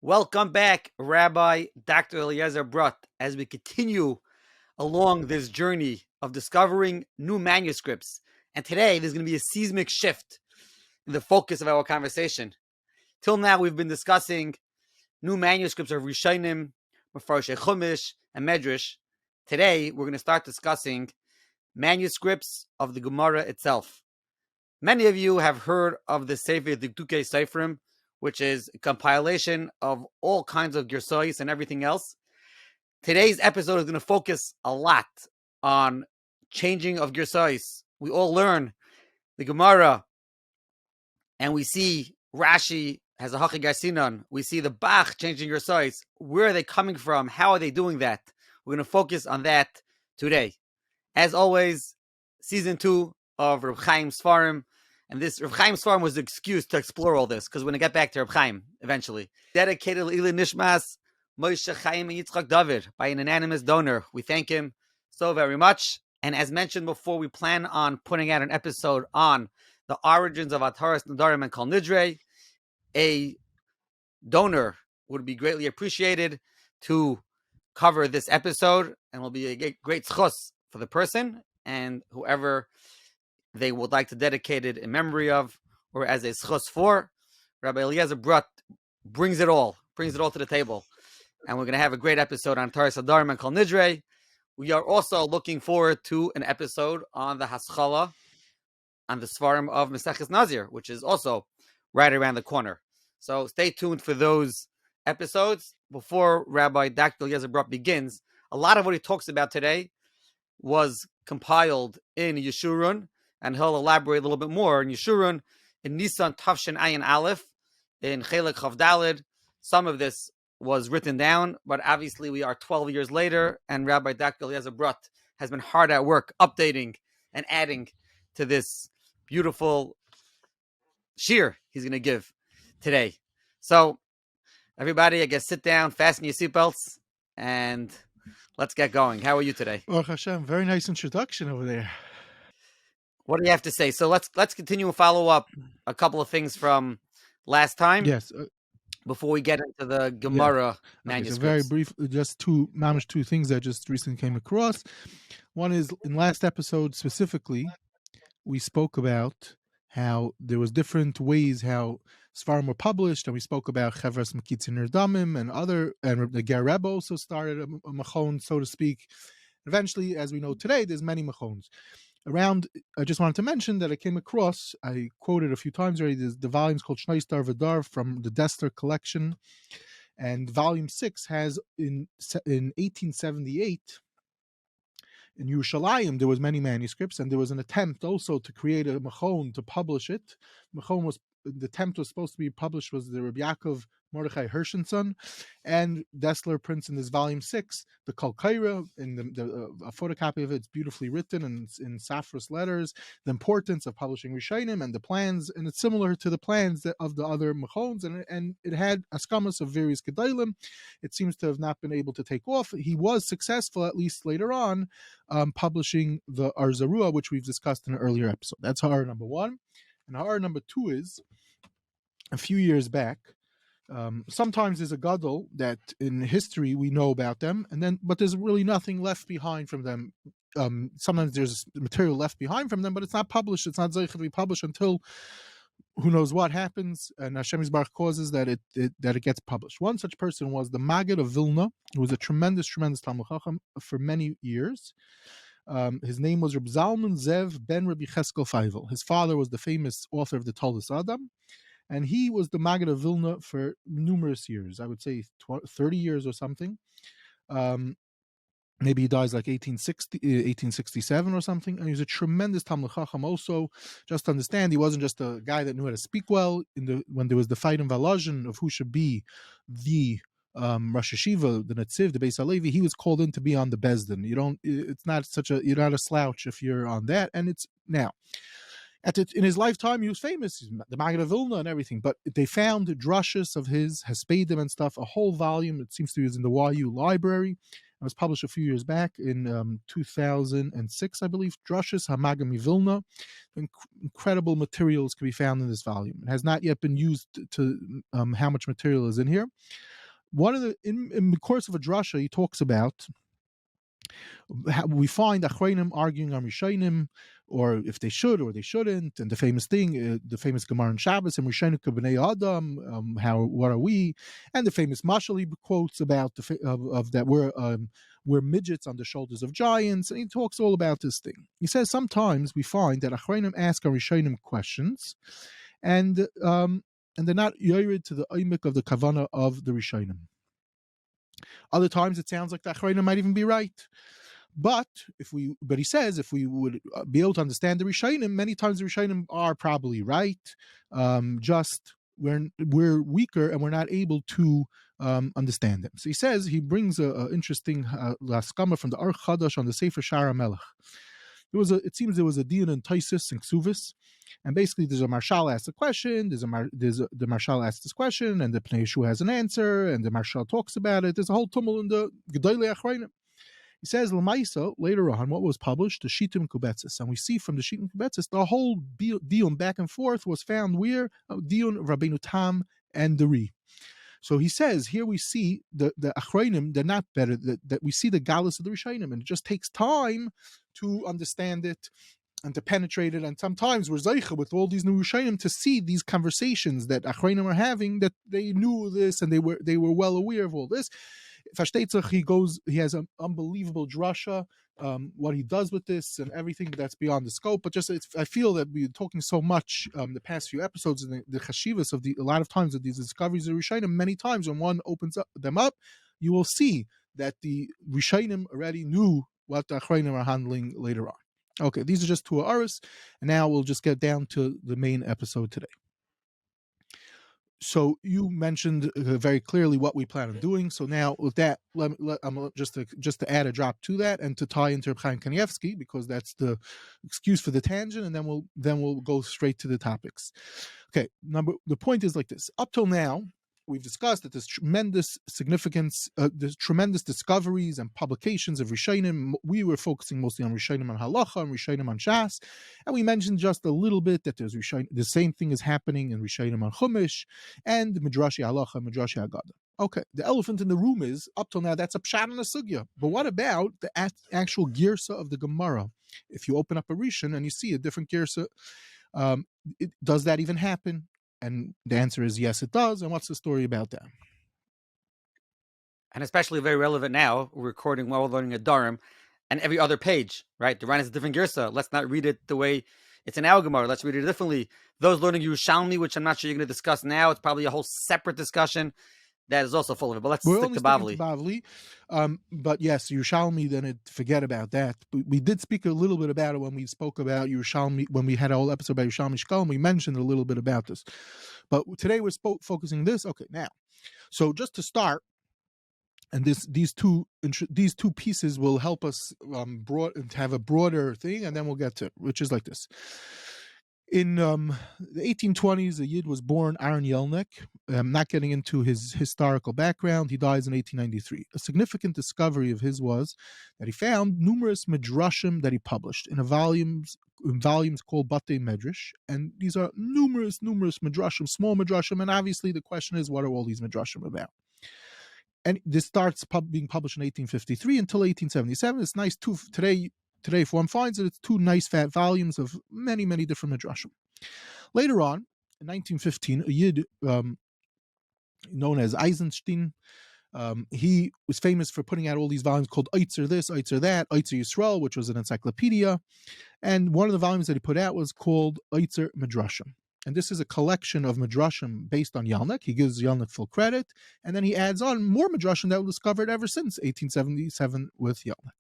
Welcome back, Rabbi Dr. Eliezer Brut, as we continue along this journey of discovering new manuscripts. And today, there's going to be a seismic shift in the focus of our conversation. Till now, we've been discussing new manuscripts of Rishonim, Maharsha, Chumash, and Medrash. Today, we're going to start discussing manuscripts of the Gemara itself. Many of you have heard of the Sefer Dikdukei Sofrim, which is a compilation of all kinds of Girsos and everything else. Today's episode is going to focus a lot on changing of Girsos. We all learn the Gemara, and we see Rashi has a Hachig Garsinon. We see the Bach changing Girsos. Where are they coming from? How are they doing that? We're going to focus on that today. As always, season 2 of Reb Chaim's Sofrim. And this Reb Chaim's Sofrim was the excuse to explore all this, because we're going to get back to Reb Chaim eventually. Dedicated L'Ilui Nishmas, Moshe Chaim and Yitzchak David, by an anonymous donor. We thank him so very much. And as mentioned before, we plan on putting out an episode on the origins of Ataras Nadarim and Kol Nidre. A donor would be greatly appreciated to cover this episode, and will be a great schos for the person and whoever they would like to dedicate it in memory of, or as a schos for. Rabbi Eliezer Brut brings it all to the table. And we're going to have a great episode on Taras Adarim and Kol Nidre. We are also looking forward to an episode on the Haskalah, on the Sfarim of Maseches Nazir, which is also right around the corner. So stay tuned for those episodes. Before Rabbi Dr. Eliezer Brut begins, a lot of what he talks about today was compiled in Yeshurun, and he'll elaborate a little bit more in Yeshurun, in Nisan Tafshin Ayin Aleph, in Chelek Chav Daled. Some of this was written down, but obviously we are 12 years later, and Rabbi Dr. Eliezer Brut has been hard at work updating and adding to this beautiful shir he's going to give today. So, everybody, I guess sit down, fasten your seatbelts, and let's get going. How are you today? Baruch Hashem, very nice introduction over there. What do you have to say? So let's continue and follow up a couple of things from last time. Yes. Before we get into the Gemara manuscripts. So very brief, just two things that just recently came across. One is, in last episode specifically, we spoke about how there was different ways how Sfarim were published, and we spoke about Chevras Mekitzin Damim and the Ger Rebbe also started a machon, so to speak. Eventually, as we know today, there's many machons. I just wanted to mention that I came across, I quoted a few times already, the volume's called Shnei Star V'Dar from the Dessler collection, and volume 6 has in 1878 in Yerushalayim there was many manuscripts, and there was an attempt also to create a machon to publish it. The attempt was supposed to be published was the Rabbi Yaakov Mordechai Hirschenson, and Dessler prints in this volume 6 the Kol Kaira, in a photocopy of it. It's beautifully written and in Safras letters, the importance of publishing Rishonim and the plans, and it's similar to the plans of the other machons, and it had askamas of various gedolim. It seems to have not been able to take off. He was successful, at least later on, publishing the Arzarua, which we've discussed in an earlier episode. That's Har number 1. And Har number 2 is, a few years back, sometimes there's a gadol that in history we know about them, but there's really nothing left behind from them. Sometimes there's material left behind from them, but it's not published. It's not zeicher to be published until who knows what happens, and Hashem Yisbarach causes that it gets published. One such person was the Maggid of Vilna, who was a tremendous Talmud Chacham for many years. His name was Reb Zalman Zev ben Rabbi Cheskel Feivel. His father was the famous author of the Toldos Adam, and he was the Maggid of Vilna for numerous years. I would say 30 years or something. Maybe he dies like 1867 or something. And he was a tremendous Talmud Chacham also. Just to understand, he wasn't just a guy that knew how to speak well. When there was the fight in Volozhin of who should be the Rosh Hashiva, the Netziv, the Beis Halevi, he was called in to be on the Bezdin. You're not a slouch if you're on that. And it's now. In his lifetime, he was famous, the Maggid of Vilna and everything, but they found drushes of his, Hespedim and stuff, a whole volume. It seems to be in the YU library, It was published a few years back in 2006, I believe. Drushes Hamagami Vilna. Incredible materials can be found in this volume. It has not yet been used to how much material is in here. In the course of a drasha, he talks about how we find Achreinim arguing on Rishonim, or if they should or they shouldn't, and the famous thing, the famous Gemara and Shabbos, and Rishonim B'nei Adam, what are we? And the famous Mashal he quotes about that we're midgets on the shoulders of giants, and he talks all about this thing. He says sometimes we find that Achreinim ask on Rishonim questions, and they're not yored to the oimik of the kavana of the Rishonim. Other times it sounds like the Achreinim might even be right. But he says if we would be able to understand the Rishonim, many times the Rishonim are probably right. Just we're weaker and we're not able to understand them. So he says he brings an interesting laskama from the Ar Chadash on the Sefer Shara Melech. It seems there was a dion in Taisus and Ksuvis, and basically there's a Maharshal asks a question, the Maharshal asks this question, and the Pnei Yeshua has an answer, and the Maharshal talks about it. There's a whole tumult in the Gedolei Achreinim. He says, Lamaisa, later on, what was published, the Shitim Kubetzis. And we see from the Shitim Kubetzis, the whole dion back and forth was found where? Dion, Rabbenu Tam, and the Ri. So he says, here we see the Achreinim, they're not better, that we see the galus of the Rishonim, and it just takes time to understand it and to penetrate it. And sometimes we're zeicha with all these new Rishonim to see these conversations that Achreinim are having, that they knew this and they were well aware of all this. He has an unbelievable drasha, what he does with this and everything that's beyond the scope. But I feel that we're talking so much the past few episodes and the chashivas of a lot of times of these discoveries of Rishonim. Many times when one opens them up, you will see that the Rishonim already knew what the Achreinim are handling later on. Okay, these are just two aris, and now we'll just get down to the main episode today. So you mentioned very clearly what we plan on doing. So now with that, I'm just to add a drop to that and to tie into Reb Chaim Kanievsky, because that's the excuse for the tangent, and then we'll go straight to the topics. Okay, the point is like this. Up till now, we've discussed that there's tremendous significance, there's tremendous discoveries and publications of Rishonim. We were focusing mostly on Rishonim on Halacha and Rishonim on Shas, and we mentioned just a little bit that there's the same thing is happening in Rishonim on Chumash and Midrashi Halacha and Midrashi Haggadah. Okay, the elephant in the room is, up till now, that's a pshat and a sugya. But what about the actual Girsa of the Gemara? If you open up a Rishon and you see a different Girsa, does that even happen? And the answer is yes, it does. And what's the story about that? And especially very relevant now, we're recording while we're learning a Dharam, and every other page, right? The Ran is a different Girsa. Let's not read it the way it's in our Gemara. Let's read it differently. Those learning Yerushalmi, which I'm not sure you're going to discuss now, it's probably a whole separate discussion that is also full of it. But let's stick to Bavli. But yes, Yerushalmi, then forget about that. We did speak a little bit about it when we spoke about Yerushalmi, when we had a whole episode about Yerushalmi Shkolm. We mentioned a little bit about this. But today we're focusing this. Okay, now. So just to start, and these two pieces will help us have a broader thing, and then we'll get to it, which is like this. In the 1820s, a Yid was born, Aaron Yelnek. Not getting into his historical background, he dies in 1893. A significant discovery of his was that he found numerous Midrashim that he published in volumes called Batei Medrash, and these are numerous Midrashim, small Midrashim, and obviously the question is, what are all these Midrashim about? And this starts being published in 1853 until 1877. It's nice too today, if one finds it, it's two nice fat volumes of many different Midrashim. Later on, in 1915, a Yid known as Eisenstein, he was famous for putting out all these volumes called Otzar this, Otzar that, Otzar Yisrael, which was an encyclopedia. And one of the volumes that he put out was called Otzar Midrashim. And this is a collection of Midrashim based on Yalnek. He gives Yalnek full credit, and then he adds on more Midrashim that were discovered ever since 1877 with Yalnek.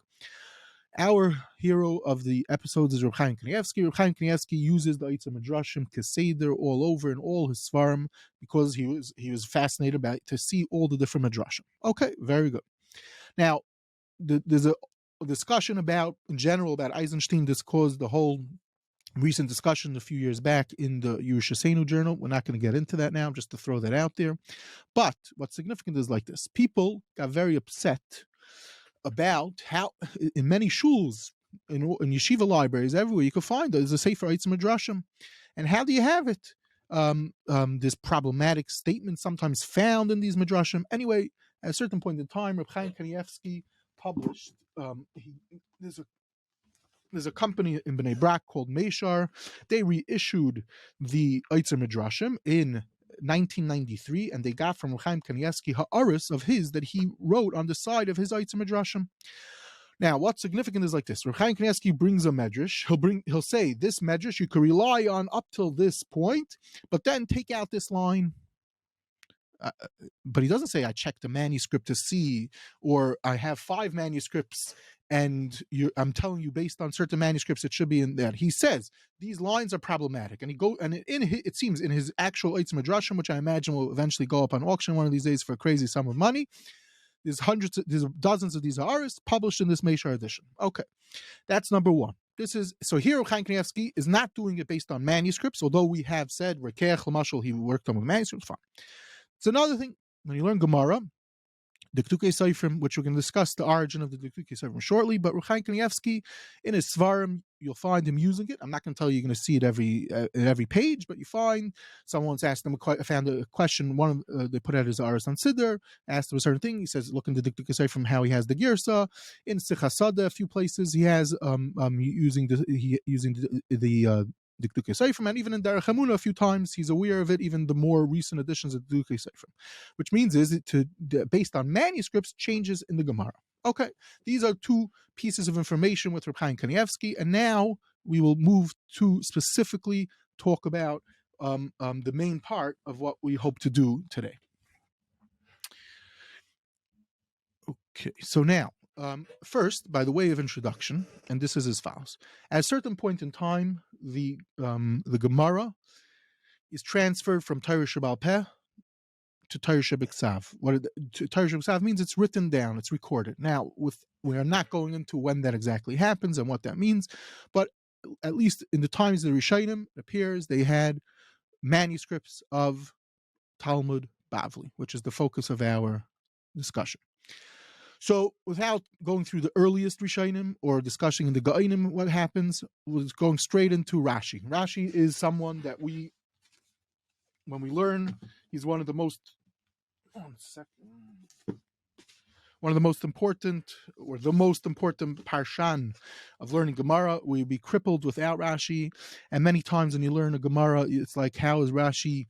Our hero of the episodes is Reb Chaim Kanievsky. Reb Chaim Kanievsky uses the Otzar Midrashim Keseder all over in all his Sfarim because he was fascinated to see all the different Midrashim. Okay, very good. Now, there's a discussion in general about Eisenstein. This caused the whole recent discussion a few years back in the Yerushalayim journal. We're not going to get into that now, just to throw that out there. But what's significant is like this. People got very upset about how in many shuls, in yeshiva libraries, everywhere you can find there's a Sefer Midrashim. And how do you have it? This problematic statement sometimes found in these Midrashim. Anyway, at a certain point in time, Reb Chaim Kanievsky published, there's a company in Bnei Brak called HaYashar. They reissued the Otzar Midrashim in 1993, and they got from Reb Chaim Kanievsky ha'aris of his that he wrote on the side of his Otzar Midrashim. Now, what's significant is like this: Reb Chaim Kanievsky brings a Medrash. He'll say this Medrash you can rely on up till this point, but then take out this line. But he doesn't say I checked the manuscript to see, or I have 5 manuscripts and I'm telling you based on certain manuscripts it should be in that. He says these lines are problematic, and it seems in his actual Otzar Midrashim, which I imagine will eventually go up on auction one of these days for a crazy sum of money. There's dozens of these ha'aris published in this HaYashar edition. Okay, that's number one. So here Chaim Kanievsky is not doing it based on manuscripts, although we have said Rekeach Lamashal he worked on with manuscripts. Fine. It's another thing when you learn Gemara, Dikdukei Sofrim, which we're going to discuss the origin of the Dikdukei Sofrim shortly, but Chaim Kanievsky in his Svarim, you'll find him using it. I'm not going to tell you you're going to see it every page, but you find someone's asked him found a question. They put out his Aris on Siddur, asked him a certain thing. He says, look into Dikdukei Sofrim how he has the Girsa in Sichasada. A few places he has using the Dikdukei Sofrim, and even in Derech Emunah a few times he's aware of it, even the more recent editions of Dikdukei Sofrim, which means based on manuscripts changes in the Gemara. Okay, these are 2 pieces of information with Reb Chaim Kanievsky, and now we will move to specifically talk about the main part of what we hope to do today. Okay, so now, first, by the way of introduction, and this is as follows: at a certain point in time, the Gemara is transferred from Torah Sheba'al Peh to Torah Shebiksav. Torah Shebiksav means it's written down, it's recorded. Now, we are not going into when that exactly happens and what that means, but at least in the times of the Rishonim, it appears they had manuscripts of Talmud Bavli, which is the focus of our discussion. So, without going through the earliest Rishonim or discussing in the Gaonim what happens, we're going straight into Rashi. Rashi is someone that when we learn, he's one of the most important, or the most important parshan of learning Gemara. We'd be crippled without Rashi, and many times when you learn a Gemara, it's like, how does Rashi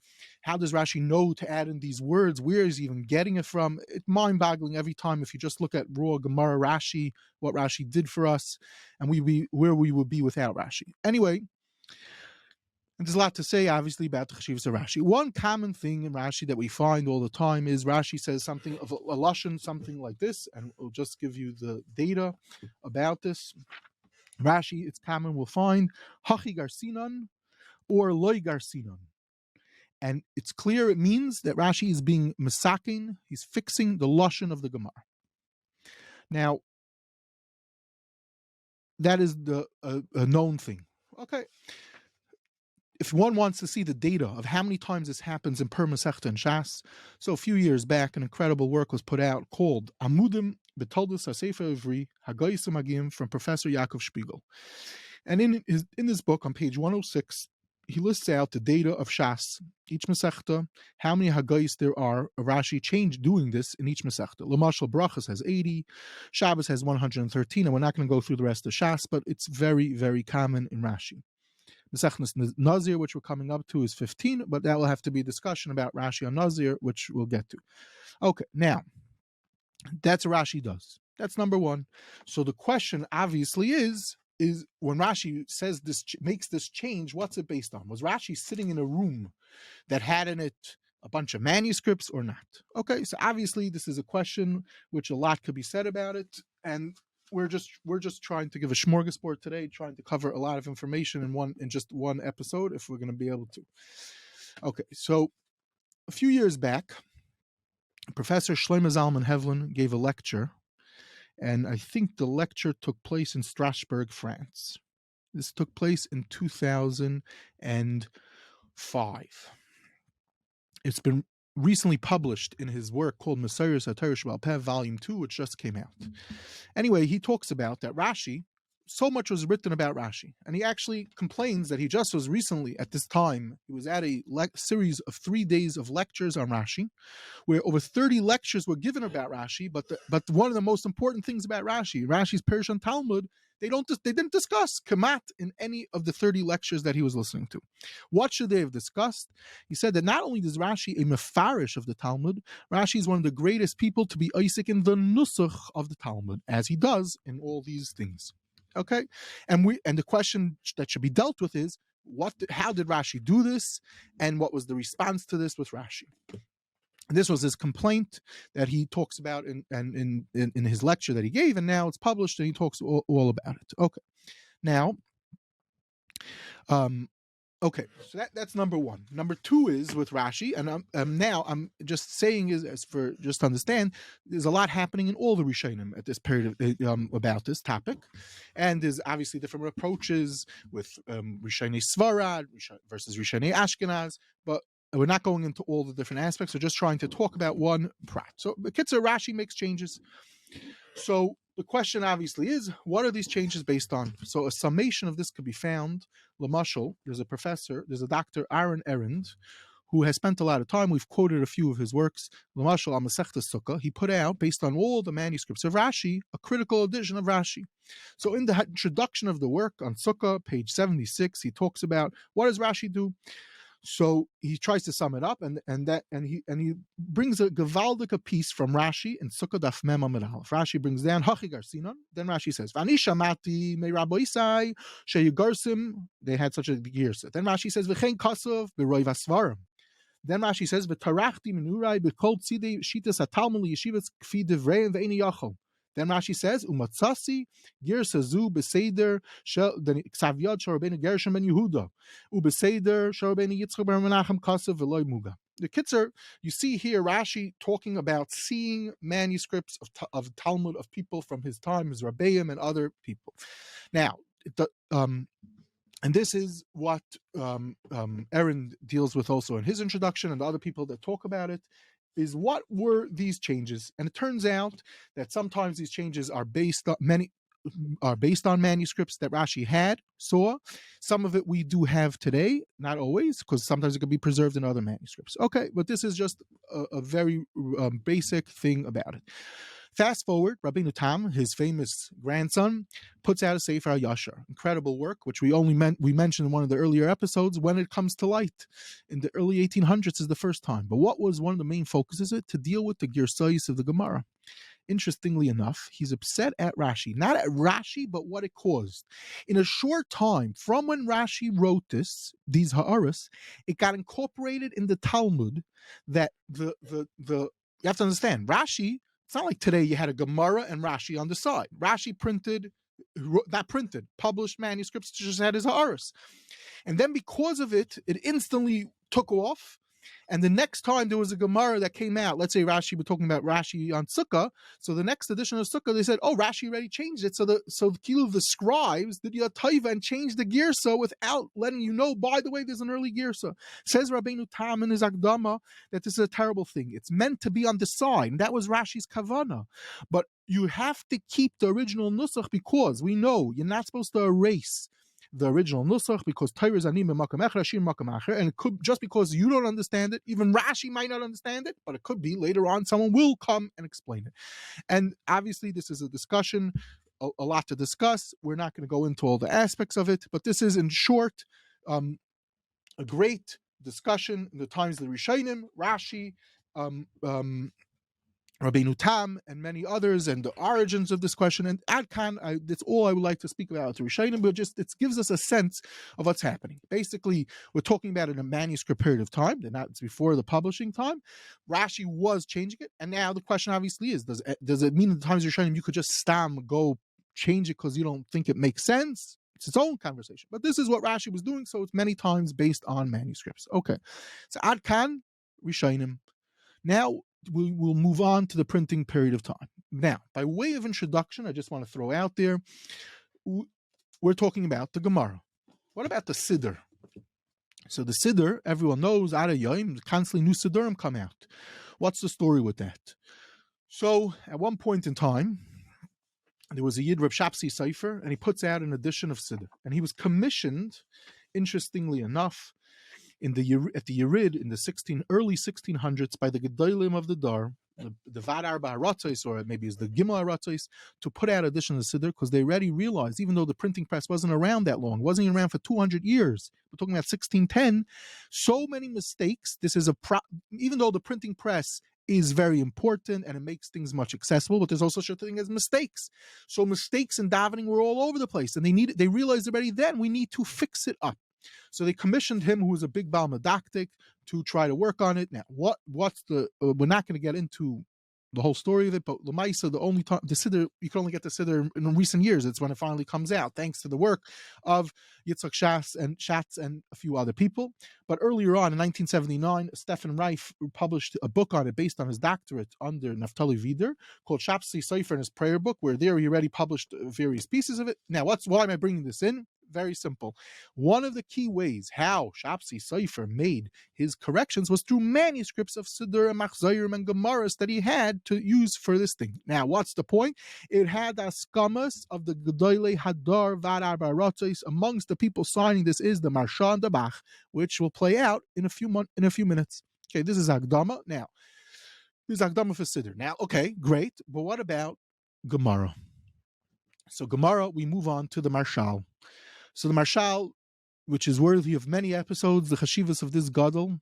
know to add in these words? Where is he even getting it from? It's mind-boggling every time if you just look at raw Gemara Rashi, what Rashi did for us, and where we would be without Rashi. Anyway, and there's a lot to say, obviously, about the Cheshivas of Rashi. One common thing in Rashi that we find all the time is Rashi says something of a lashon, something like this, and we'll just give you the data about this. Rashi, it's common, we'll find Hachi Garsinan or Loi Garsinan. And it's clear it means that Rashi is being misakin, he's fixing the lashon of the Gemara. Now, that is a known thing. Okay. If one wants to see the data of how many times this happens in Per Masechta and Shas, so a few years back, an incredible work was put out called Amudim B'Toldos HaSefer Ivri Hagoyim Magim from Professor Yaakov Spiegel. And in this book, on page 106, he lists out the data of Shas, each Masechta, how many Hagoyis there are. Rashi changed doing this in each Masechta. L'mashal Brachas has 80, Shabbos has 113, and we're not going to go through the rest of Shas, but it's very, very common in Rashi. Masechtas Nazir, which we're coming up to, is 15, but that will have to be a discussion about Rashi on Nazir, which we'll get to. Okay, now, that's what Rashi does. That's number one. So the question obviously is when Rashi says this, makes this change, what's it based on? Was Rashi sitting in a room that had in it a bunch of manuscripts or not? Okay, so obviously this is a question which a lot could be said about it, and we're just trying to give a smorgasbord today, trying to cover a lot of information in just one episode, if we're going to be able to. Okay, so a few years back, Professor Shlomo Zalman Hevlin gave a lecture, and I think the lecture took place in Strasbourg, France. This took place in 2005. It's been recently published in his work called Maharsha and Bach, Volume 2, which just came out. Anyway, he talks about that Rashi, so much was written about Rashi, and he actually complains that he just was recently, at this time, he was at a series of 3 days of lectures on Rashi, where over 30 lectures were given about Rashi, but one of the most important things about Rashi's Pirush on Talmud, they didn't discuss Kamat in any of the 30 lectures that he was listening to. What should they have discussed? He said that not only is Rashi a mefarish of the Talmud, Rashi is one of the greatest people to be Isaac in the Nusach of the Talmud, as he does in all these things. Okay, and the question that should be dealt with is how did Rashi do this, and what was the response to this with Rashi? This was his complaint that he talks about in his lecture that he gave, and now it's published, and he talks all about it. Okay, now, okay, so that's number one. Number two is with Rashi, and now I'm just saying as for just to understand, there's a lot happening in all the Rishonim at this period about this topic, and there's obviously different approaches with Rishonei Svarad versus Rishonei Ashkenaz, but we're not going into all the different aspects. We're just trying to talk about one prat. So, B'kitzur, Rashi makes changes. So the question obviously is, what are these changes based on? So a summation of this could be found. L'mashal, there's a Dr. Aaron Erend, who has spent a lot of time. We've quoted a few of his works. L'mashal, on Masechta Sukkah, he put out, based on all the manuscripts of Rashi, a critical edition of Rashi. So in the introduction of the work on Sukkah, page 76, he talks about what does Rashi do? So he tries to sum it up, and he brings a gewaldige piece from Rashi in Sukkah Daf Mem Amud Aleph. Rashi brings down Hachi Garsinon. Then Rashi says, "V'ani shamati me Rabboisai sheYugarsim." They had such a Girsa. Then Rashi says, "V'chein Kosov b'Roi Vasvarim." Then Rashi says, "V'tarachti menurai b'kol tzidei shitas hatalmud yeshivas kfi divrei ve'eni yachol." Then Rashi says, "Umatzasi Girsa zu beseder shel Xaviad shel Rabbenu Gershom ben Yehuda ubeseder shel Rabbenu Yitzchak ben Menachem Kasav v'loy Muga." The Kitzur, you see here Rashi talking about seeing manuscripts of Talmud of people from his time, his Rabbeim and other people. Now, and this is what Aaron deals with also in his introduction, and the other people that talk about it, is what were these changes? And it turns out that sometimes these changes are based on manuscripts that Rashi saw. Some of it we do have today, not always, because sometimes it could be preserved in other manuscripts. Okay, but this is just a very basic thing about it. Fast forward, Rabbenu Tam, his famous grandson, puts out a Sefer HaYashar, incredible work, which we mentioned in one of the earlier episodes. When it comes to light, in the early 1800s is the first time. But what was one of the main focuses? It to deal with the Girsais of the Gemara. Interestingly enough, he's upset at Rashi, not at Rashi, but what it caused. In a short time, from when Rashi wrote these ha'aras, it got incorporated in the Talmud. That the you have to understand, Rashi. It's not like today you had a Gemara and Rashi on the side. Rashi published manuscripts to just had his ha'aras. And then because of it, it instantly took off. And the next time there was a Gemara that came out, let's say we're talking about Rashi on Sukkah. So the next edition of Sukkah, they said, "Oh, Rashi already changed it." So the scribes did Yataiva and changed the Girsa without letting you know. By the way, there's an early Girsa. Says Rabbeinu Tam in his Akdama that this is a terrible thing. It's meant to be on the side. And that was Rashi's kavana. But you have to keep the original nusach because we know you're not supposed to erase the original nusach because Torah is anim b'makam echer, Rashi b'makam acher, and it could, just because you don't understand it, even Rashi might not understand it, but it could be later on someone will come and explain it. And obviously this is a discussion, a lot to discuss. We're not going to go into all the aspects of it, but this is in short a great discussion in the times of the Rishonim, Rashi, Rabbeinu Tam, and many others, and the origins of this question. And Adkan, that's all I would like to speak about to Rishayim, but just it gives us a sense of what's happening. Basically, we're talking about in a manuscript period of time, it's before the publishing time. Rashi was changing it, and now the question obviously is, does it mean in the times of Rishayim you could just go change it because you don't think it makes sense? It's its own conversation. But this is what Rashi was doing, so it's many times based on manuscripts. Okay, so Adkan, Rishayim. Now, we'll move on to the printing period of time. Now, by way of introduction, I just want to throw out there, we're talking about the Gemara. What about the Siddur? So the Siddur, everyone knows, Ada Yom, constantly new Siddurim come out. What's the story with that? So at one point in time, there was a Yid Reb Shabsi Sefer, and he puts out an edition of Siddur. And he was commissioned, interestingly enough, at the Yerid in the early 1600s by the Gedolim of the Dar, the Vad Arba Haratzos, or maybe it's the Gimel Haratzos, to put out editions of Siddur, because they already realized, even though the printing press wasn't around that long, wasn't even around for 200 years, we're talking about 1610, so many mistakes. This is even though the printing press is very important and it makes things much accessible, but there's also such a thing as mistakes. So mistakes in davening were all over the place, and they realized already then we need to fix it up. So they commissioned him, who was a big Baal Medactic, to try to work on it. Now, what's the? We're not going to get into the whole story of it, but Lamaisa, the only time the Siddur, you can only get the Siddur in recent years. It's when it finally comes out, thanks to the work of Yitzchak Schatz and a few other people. But earlier on, in 1979, Stefan Reif published a book on it based on his doctorate under Naftali Vider, called Shabsi Sofer and his prayer book, where there he already published various pieces of it. Now, why am I bringing this in? Very simple. One of the key ways how Shabsi Sofer made his corrections was through manuscripts of Siddur and Machzorim and Gemaras that he had to use for this thing. Now, what's the point? It had the skamas of the Gedolei Hadar Vad Arba Haratzos. Amongst the people signing this is the Maharsha and Bach, which will play out in a few minutes. Okay, this is Agdama. Now, this is Agdama for Siddur. Now, okay, great. But what about Gemara? So Gemara, we move on to the Maharshal. So the Maharshal, which is worthy of many episodes, the chashivas of this gadol,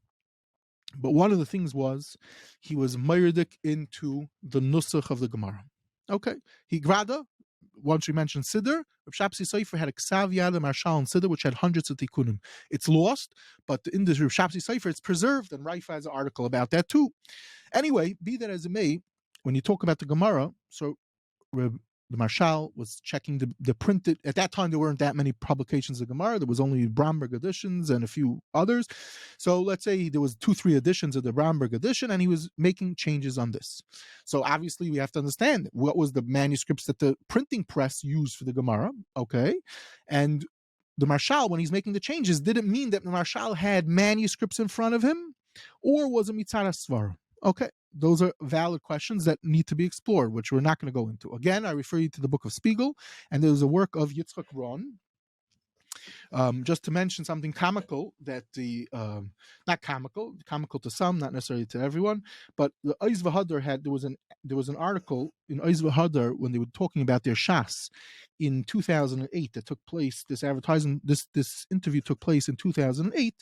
but one of the things was he was myrdik into the nusach of the Gemara. Okay, he grada. Once we mentioned Siddur, Reb Shabsi Sofer had a Ksav Yad Maharshal and Siddur, which had hundreds of tikkunim. It's lost, but in the Reb Shabsi Sofer, it's preserved, and Raifa has an article about that too. Anyway, be that as it may, when you talk about the Gemara, so the Maharshal was checking the printed. At that time, there weren't that many publications of Gemara. There was only Bramberg editions and a few others. So let's say there was 2-3 editions of the Bramberg edition, and he was making changes on this. So obviously, we have to understand what was the manuscripts that the printing press used for the Gemara. Okay, and the Maharshal, when he's making the changes, didn't mean that the Maharshal had manuscripts in front of him, or was a mitzvah svara. Okay. Those are valid questions that need to be explored, which we're not going to go into. Again, I refer you to the book of Spiegel, and there's a work of Yitzchak Ron. Just to mention something comical, that not comical to some, not necessarily to everyone, but the Oz V'Hadar there was an article in Oz V'Hadar when they were talking about their Shas in 2008 that took place. This interview took place in 2008.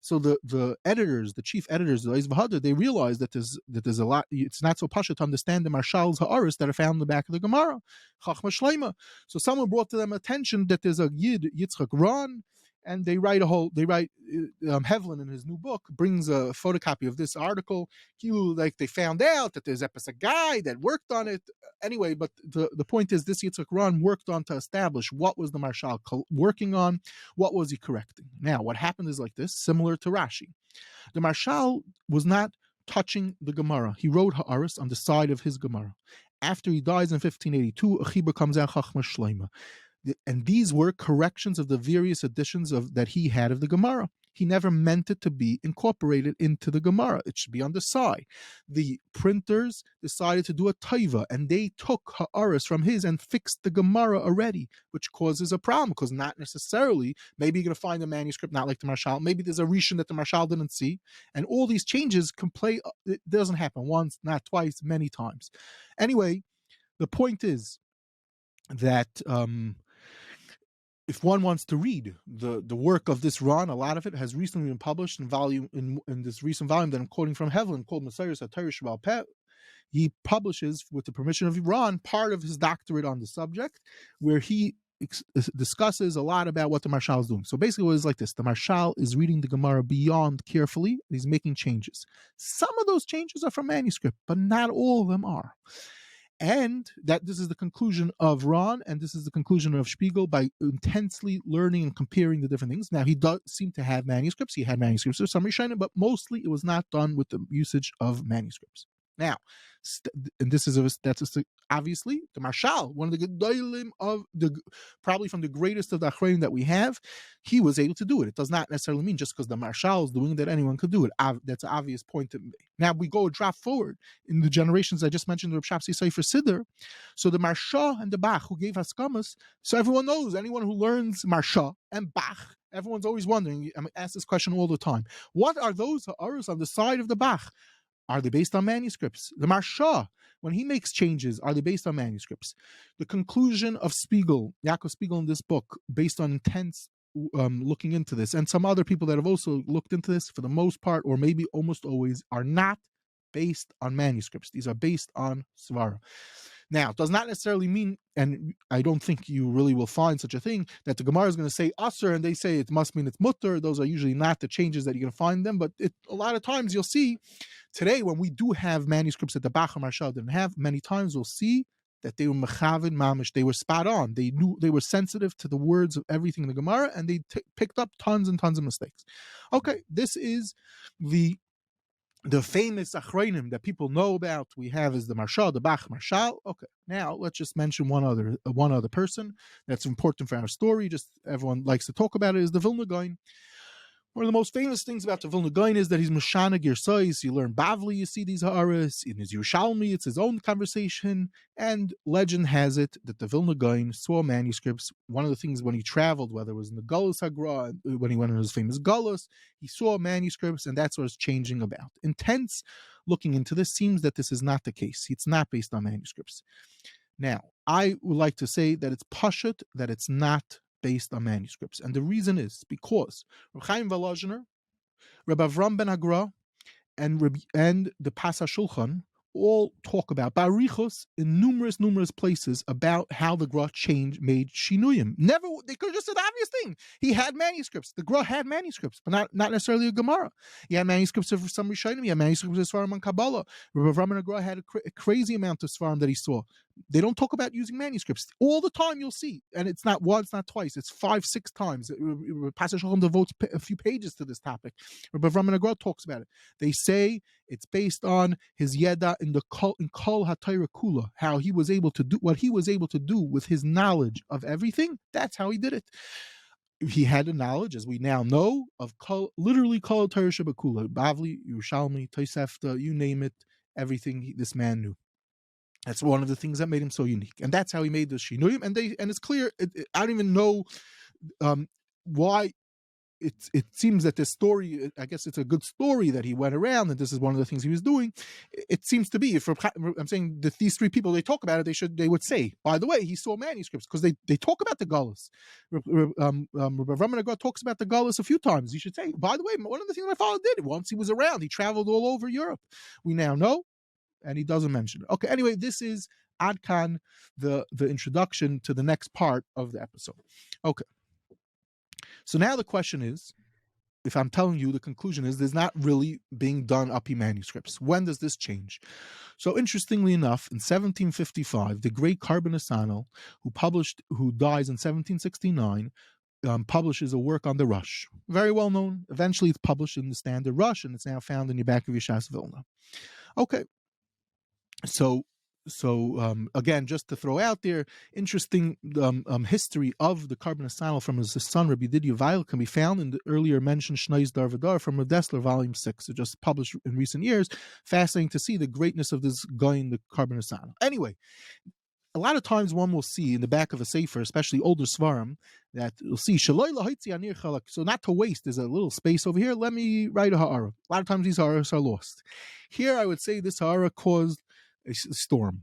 So the editors, the chief editors of Oz V'Hadar, they realized that there's a lot. It's not so pasha to understand the Maharshal's ha'aris that are found in the back of the Gemara, Chochmas Shlomo. So someone brought to them attention that there's a Yid Yitzchak Ron, and they write Hevlin in his new book brings a photocopy of this article. Like they found out that there's a guy that worked on it. Anyway, but the point is, this Yitzchak Ron worked on to establish what was the Maharshal working on, what was he correcting. Now, what happened is like this, similar to Rashi. The Maharshal was not touching the Gemara. He wrote Ha'aris on the side of his Gemara. After he dies in 1582, a chibur comes out, Chochmas Shlomo. And these were corrections of the various editions that he had of the Gemara. He never meant it to be incorporated into the Gemara. It should be on the side. The printers decided to do a taiva, and they took ha'aris from his and fixed the Gemara already, which causes a problem, because not necessarily, maybe you're going to find a manuscript not like the Maharshal, maybe there's a Rishon that the Maharshal didn't see, and all these changes can play. It doesn't happen once, not twice, many times. Anyway, the point is that if one wants to read the work of this Ron, a lot of it has recently been published in this recent volume that I'm quoting from Hevlin, called Messiah Satirish Shabal Peh. He publishes, with the permission of Ron, part of his doctorate on the subject, where he discusses a lot about what the Maharshal is doing. So basically, it was like this: the Maharshal is reading the Gemara beyond carefully, and he's making changes. Some of those changes are from manuscript, but not all of them are. And that this is the conclusion of Ron, and this is the conclusion of Spiegel, by intensely learning and comparing the different things. Now, he does seem to have manuscripts. He had manuscripts of some Rishonim, but mostly it was not done with the usage of manuscripts. Now, and this is obviously the Maharshal, one of the gedolim of probably from the greatest of the achronim that we have. He was able to do it. It does not necessarily mean just because the Maharshal is doing it that anyone could do it. That's an obvious point to me. Now we go a drop forward in the generations I just mentioned, the Shabsi Sefer Siddur. So the Maharsha and the Bach who gave Haskamas. So everyone knows, anyone who learns Maharsha and Bach, everyone's always wondering. I'm asked this question all the time. What are those ha'aros on the side of the Bach? Are they based on manuscripts? The Maharsha, when he makes changes, are they based on manuscripts? The conclusion of Yaakov Spiegel in this book, based on intense looking into this, and some other people that have also looked into this, for the most part, or maybe almost always, are not based on manuscripts. These are based on Svara. Now, it does not necessarily mean, and I don't think you really will find such a thing, that the Gemara is going to say Otzar and they say it must mean it's mutter. Those are usually not the changes that you're going to find them, but a lot of times you'll see, today when we do have manuscripts that the Bach and Maharshal didn't have, many times we'll see that they were mechavin mamish, they were spot on. They knew, they were sensitive to the words of everything in the Gemara, and they picked up tons and tons of mistakes. Okay, this is the famous achronim that people know about. We have is the Maharshal, the Bach, Maharshal. Okay, now let's just mention one other person that's important for our story. Just everyone likes to talk about it, is the Vilna Gaon. One of the most famous things about the Vilna Gaon is that he's Maharsha and Girsos. You learn Bavli, you see these ha'aros. In his Yerushalmi, it's his own conversation. And legend has it that the Vilna Gaon saw manuscripts. One of the things when he traveled, whether it was in the Galus Hagra, when he went on his famous Galus, he saw manuscripts, and that's what it's changing about. Intense looking into this seems that this is not the case. It's not based on manuscripts. Now, I would like to say that it's pashut, that it's not based on manuscripts. And the reason is because Reb Chaim Volozhiner, Reb Avram ben Agra, and the Pasha Shulchan all talk about barichos in numerous places about how the Gra made shinuyim. Never, they could have just said the obvious thing. He had manuscripts. The Gra had manuscripts, but not necessarily a Gemara. He had manuscripts of some Rishonim. He had manuscripts of Sfarim on Kabbalah. Rav Avram and Gra had a crazy amount of Sfarim that he saw. They don't talk about using manuscripts all the time. You'll see, and it's not once, not twice. It's 5-6 times. Pasha Shulchan devotes a few pages to this topic. Rav Avram and Gra talks about it. They say it's based on his yeda in Kol HaTorah Kula, how he was able to do what he was able to do with his knowledge of everything. That's how he did it. He had a knowledge, as we now know, of literally Kol HaTorah Shebakula, Bavli, Yerushalmi, Tosefta, you name it, everything this man knew. That's one of the things that made him so unique, and that's how he made the shinuyim. And it's clear. I don't even know why. It seems that this story, I guess it's a good story that he went around, and this is one of the things he was doing. It seems to be, I'm saying that these three people, they talk about it, they would say, by the way, he saw manuscripts, because they talk about the Galus. Rabbenu talks about the Galus a few times. You should say, by the way, one of the things my father did, once he was around, he traveled all over Europe. We now know, and he doesn't mention it. Okay, anyway, this is Ad Kan, the introduction to the next part of the episode. Okay. So now the question is, if I'm telling you, the conclusion is there's not really being done up in manuscripts. When does this change? So interestingly enough, in 1755, the great Korban Nesanel, who dies in 1769, publishes a work on the Rush. Very well known. Eventually it's published in the standard Rush, and it's now found in your back of your Shas Vilna. Okay. So again, just to throw out there, interesting history of the Korban Nesanel from his son Rabbi Didier Weil can be found in the earlier mentioned Shneis Dar V'Dar from Rav Dessler, Volume 6. It just published in recent years. Fascinating to see the greatness of this guy in the Korban Nesanel. Anyway, a lot of times one will see in the back of a Sefer, especially older Svarim, that you'll see Shaloi Lahaitzi Anir Chalak. So not to waste, there's a little space over here. Let me write a ha'ara. A lot of times these ha'aras are lost. Here I would say this ha'ara caused a storm.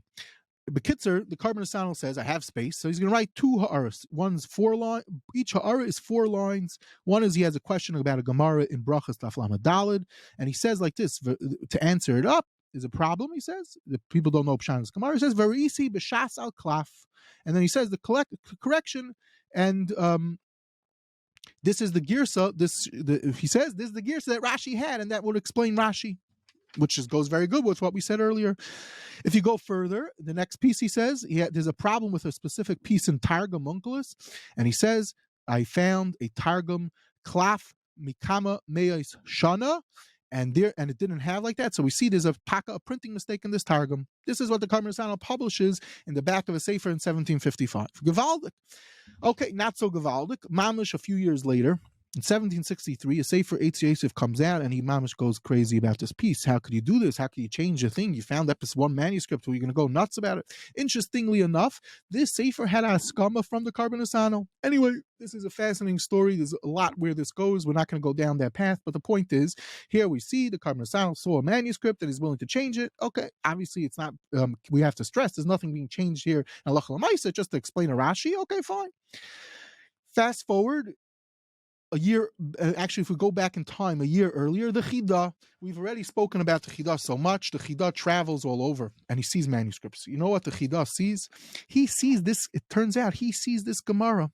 Bekitzer, the Korban Nesanel says, I have space, so he's going to write two ha'aras. One's 4 lines. Each ha'ara is 4 lines. One is he has a question about a Gemara in Brachas Daf Lamed Daled, and he says like this, to answer it up is a problem, he says. The people don't know Pshan's Gemara. He says, Verisi b'shas al klaf. And then he says the correction, and this is the Girsa, he says, this is the Girsa that Rashi had, and that would explain Rashi, which goes very good with what we said earlier. If you go further, the next piece he says, there's a problem with a specific piece in Targum Onkelos, and he says, I found a Targum Klaf Mikama Meis Shana. and it didn't have like that. So we see there's a printing mistake in this Targum. This is what the Korban Nesanel publishes in the back of a Sefer in 1755. Gewaldig. Okay, not so gewaldig. Mamish, a few years later, in 1763, a Sefer Eitz Yosef comes out, and he mamish goes crazy about this piece. How could you do this? How could you change the thing? You found that this one manuscript. Were you going to go nuts about it? Interestingly enough, this Sefer had a skama from the Korban Nesanel. Anyway, this is a fascinating story. There's a lot where this goes. We're not going to go down that path, but the point is, here we see the Korban Nesanel saw a manuscript and is willing to change it. Okay, obviously it's not, we have to stress, there's nothing being changed here in Halacha L'Maisa, just to explain a Rashi. Okay, fine. Fast forward a year, actually, if we go back in time, a year earlier, the Chida, we've already spoken about the Chida so much. The Chida travels all over and he sees manuscripts. You know what the Chida sees? He sees this, it turns out, he sees this Gemara,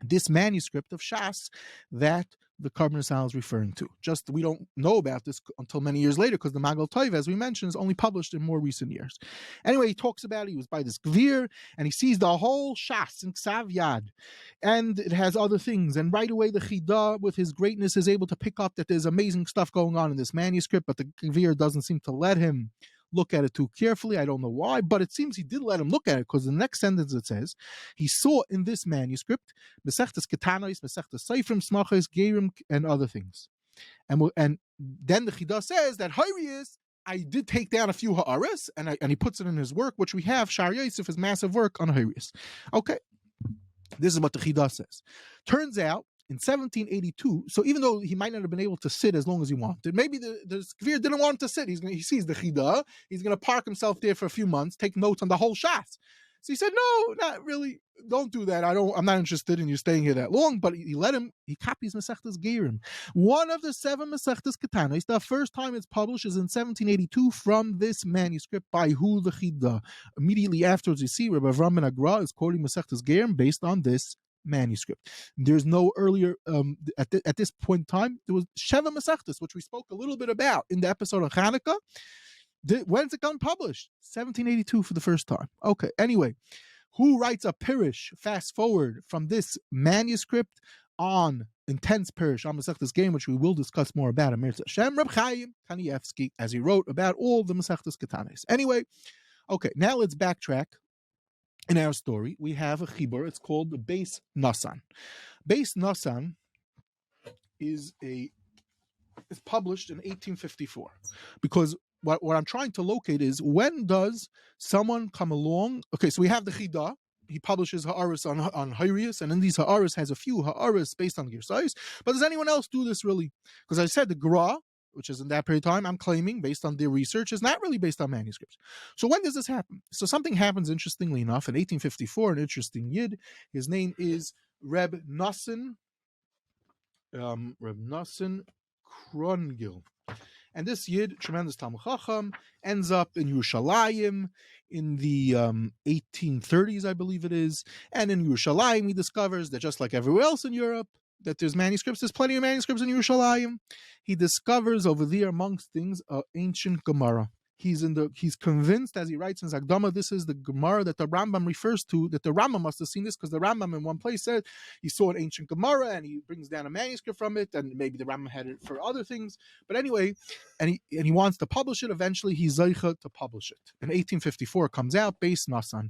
this manuscript of Shas that the Korban Nesanel is referring to. Just we don't know about this until many years later because the Magal Tov, as we mentioned, is only published in more recent years. Anyway, he talks about it. He was by this Gvir and he sees the whole Shas in Ksav Yad, and it has other things. And right away, the Chida, with his greatness, is able to pick up that there's amazing stuff going on in this manuscript, but the Gvir doesn't seem to let him look at it too carefully. I don't know why, but it seems he did let him look at it, because the next sentence it says, he saw in this manuscript Mesechtes Ketanos, Mesechtes Sofrim, Smachos, Gerim, and other things. And then the Chida says that Harius, I did take down a few Ha'aris, and he puts it in his work, which we have, Shar Yosef, his massive work on Harius. Okay, this is what the Chida says. Turns out, in 1782, so even though he might not have been able to sit as long as he wanted, maybe the Skvir didn't want him to sit. He sees the Chida, he's going to park himself there for a few months, take notes on the whole Shas. So he said, no, not really, don't do that. I'm not interested in you staying here that long, but he let him, he copies Mesechtes Gerim. One of the 7 Mesechtes Ketanos, the first time it's published is in 1782 from this manuscript by who the Chida. Immediately afterwards, you see, Rabbi Avram ben Agra is quoting Mesechtes Gerim based on this manuscript. There's no earlier, at this point in time, there was Sheva Mesechtes, which we spoke a little bit about in the episode of Hanukkah. When's it gotten published? 1782 for the first time. Okay, anyway, who writes a Pirish, fast forward, from this manuscript on intense Pirish on Mesechtes Gerim, which we will discuss more about in Mirza Hashem, Reb Chaim Kanievsky, as he wrote about all the Mesechtes Ketanos. Anyway, okay, now let's backtrack. In our story, we have a chibur. It's called the Beis Nosson. Beis Nosson is published in 1854. Because what I'm trying to locate is, when does someone come along? Okay, so we have the Chida. He publishes Ha'aris on Harius, and in these Ha'aris has a few Ha'aris based on Girsais. But does anyone else do this really? Because I said the Gemara, which is in that period of time, I'm claiming, based on their research, is not really based on manuscripts. So when does this happen? So something happens, interestingly enough, in 1854, an interesting Yid. His name is Reb Nosson Krongol. And this Yid, tremendous Talmud Chacham, ends up in Yerushalayim in the 1830s, I believe it is. And in Yerushalayim, he discovers that just like everywhere else in Europe, that there's manuscripts. There's plenty of manuscripts in Yerushalayim. He discovers over there, amongst things, an ancient Gemara. He's convinced, as he writes in Zagdama, this is the Gemara that the Rambam refers to, that the Rambam must have seen this, because the Rambam in one place said he saw an ancient Gemara and he brings down a manuscript from it, and maybe the Rambam had it for other things. But anyway, and he wants to publish it. Eventually, he's zeicha to publish it. In 1854, it comes out, Beis Nosson.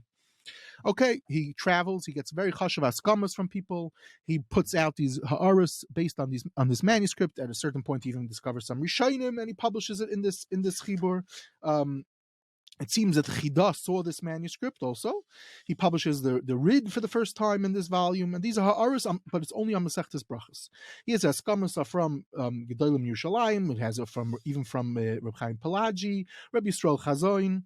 Okay, he travels, he gets very chashav askamas from people, he puts out these ha'aris based on this manuscript. At a certain point, he even discovers some Rishonim, and he publishes it in this chibur. It seems that Chida saw this manuscript also. He publishes the Rid for the first time in this volume, and these are ha'aris, but it's only on Mesechtes Brachos. He has askamas from Gedolim Yerushalayim. It has from Reb Chaim Pelagi, Reb Yisrael Chazoin.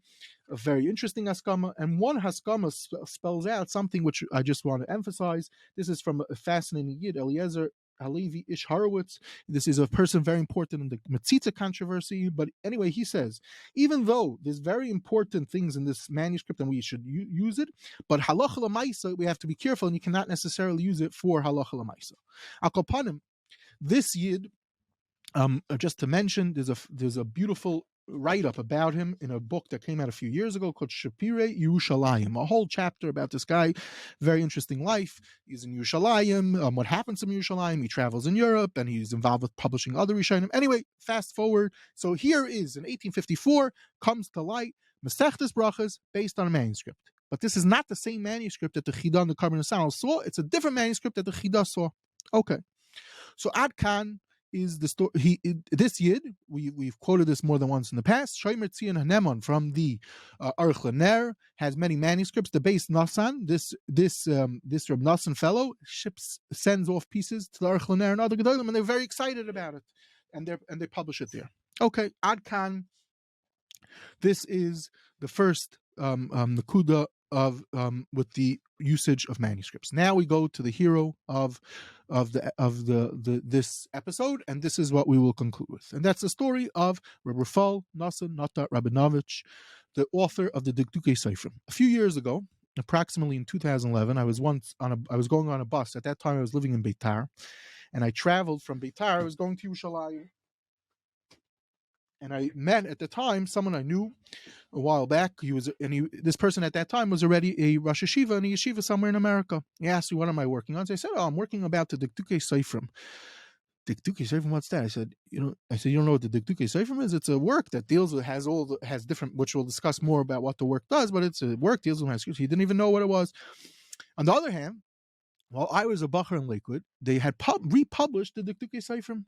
A very interesting haskama, and one haskama spells out something which I just want to emphasize. This is from a fascinating Yid, Eliezer Halevi Ish Horowitz. This is a person very important in the Metzitza controversy, but anyway, he says, even though there's very important things in this manuscript and we should use it, but halacha l'maisa, we have to be careful, and you cannot necessarily use it for halacha l'maisa. Akopanim, this Yid, just to mention, there's a beautiful write-up about him in a book that came out a few years ago called Shapire Yerushalayim, a whole chapter about this guy. Very interesting life. He's in Yerushalayim. What happens to him in Yerushalayim? He travels in Europe, and he's involved with publishing other Rishonim. Anyway, fast forward. So here is, in 1854, comes to light Masechtas Brachas based on a manuscript. But this is not the same manuscript that the Chida and the Korban Nesanel saw. It's a different manuscript that the Chida saw. Okay. So Ad Kan is the story. This Yid, we've quoted this more than once in the past. Shomer Tzion Hanemon from the Aruch LaNer has many manuscripts. The Beis Nosson, this Reb Nosson fellow, sends off pieces to the Aruch LaNer and other Gedolim, and they're very excited about it, and they publish it there. Okay, Ad Kan. This is the first Nakuda of with the usage of manuscripts. Now we go to the hero of this episode, and this is what we will conclude with, and that's the story of Reb Rafal Nosson Nata Rabinovich, the author of the Dikdukei Sofrim. A few years ago, approximately in 2011, I was going on a bus. At that time, I was living in Beitar, and I traveled from Beitar. I was going to Yerushalayim. And I met at the time someone I knew a while back. This person at that time was already a Rosh Yeshiva in a yeshiva somewhere in America. He asked me, what am I working on? So I said, I'm working about the Dikdukei Sofrim. Dikdukei Sofrim, what's that? I said, you don't know what the Dikdukei Sofrim is? It's a work that deals with, has different, which we'll discuss more about what the work does, but it's a work deals with manuscripts. He didn't even know what it was. On the other hand, while I was a bacher in Lakewood, they had republished the Dikdukei Sofrim,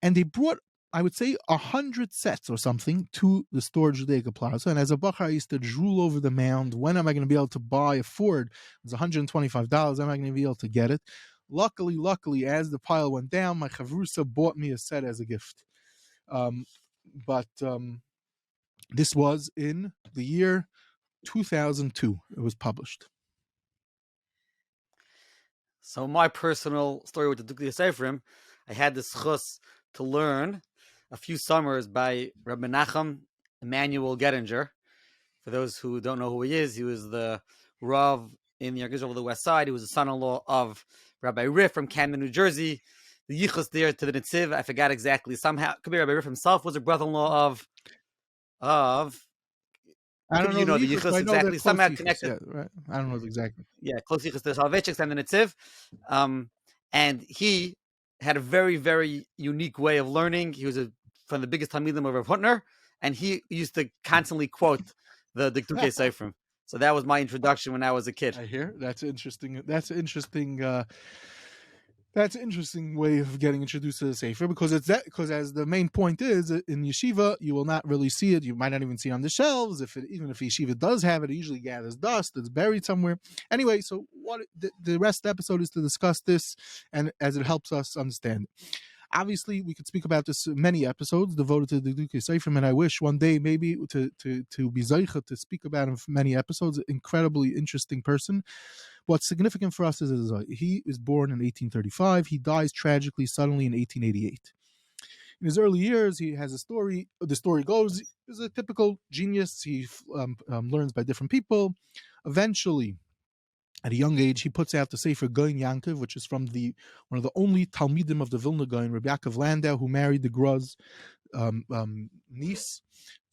and they brought, I would say, 100 sets or something to the Storage Judaica Plaza. And as a bacher, I used to drool over the mound. When am I going to be able to afford? It was $125. Am I going to be able to get it? Luckily, as the pile went down, my chavrusa bought me a set as a gift. But this was in the year 2002. It was published. So my personal story with the Dikdukei Sofrim, I had this chus to learn a few summers by Rabbi Menachem Emmanuel Gettinger. For those who don't know who he is, he was the Rav in the Yergish over the West Side. He was the son-in-law of Rabbi Riff from Camden, New Jersey. The yichus there to the Netziv, I forgot exactly. Somehow, could be Rabbi Riff himself was a brother-in-law of. I don't know the yichus exactly. Somehow connected. Yeah, right. I don't know exactly. Yeah, close yichus to Soloveitchik and the Netziv, and he had a very, very unique way of learning. He was from the biggest Talmidim of Rav Hutner, and he used to constantly quote the Dikdukei Sofrim. So that was my introduction when I was a kid. I hear that's interesting. That's an interesting way of getting introduced to the Sefer, because because as the main point is, in yeshiva you will not really see it. You might not even see it on the shelves. Even if yeshiva does have it, it usually gathers dust. It's buried somewhere. Anyway, so what the rest of the episode is to discuss this, and as it helps us understand it. Obviously, we could speak about this many episodes devoted to the Dikdukei Sofrim, and I wish one day maybe to be zeicha to speak about him for many episodes. Incredibly interesting person. What's significant for us is he is born in 1835. He dies tragically suddenly in 1888. In his early years, he has a story. The story goes, he's a typical genius. He learns by different people. Eventually, at a young age, he puts out the Sefer Gaon Yankov, which is from one of the only Talmidim of the Vilna Gaon, Rabbi Yaakov Landau, who married the Gruz niece,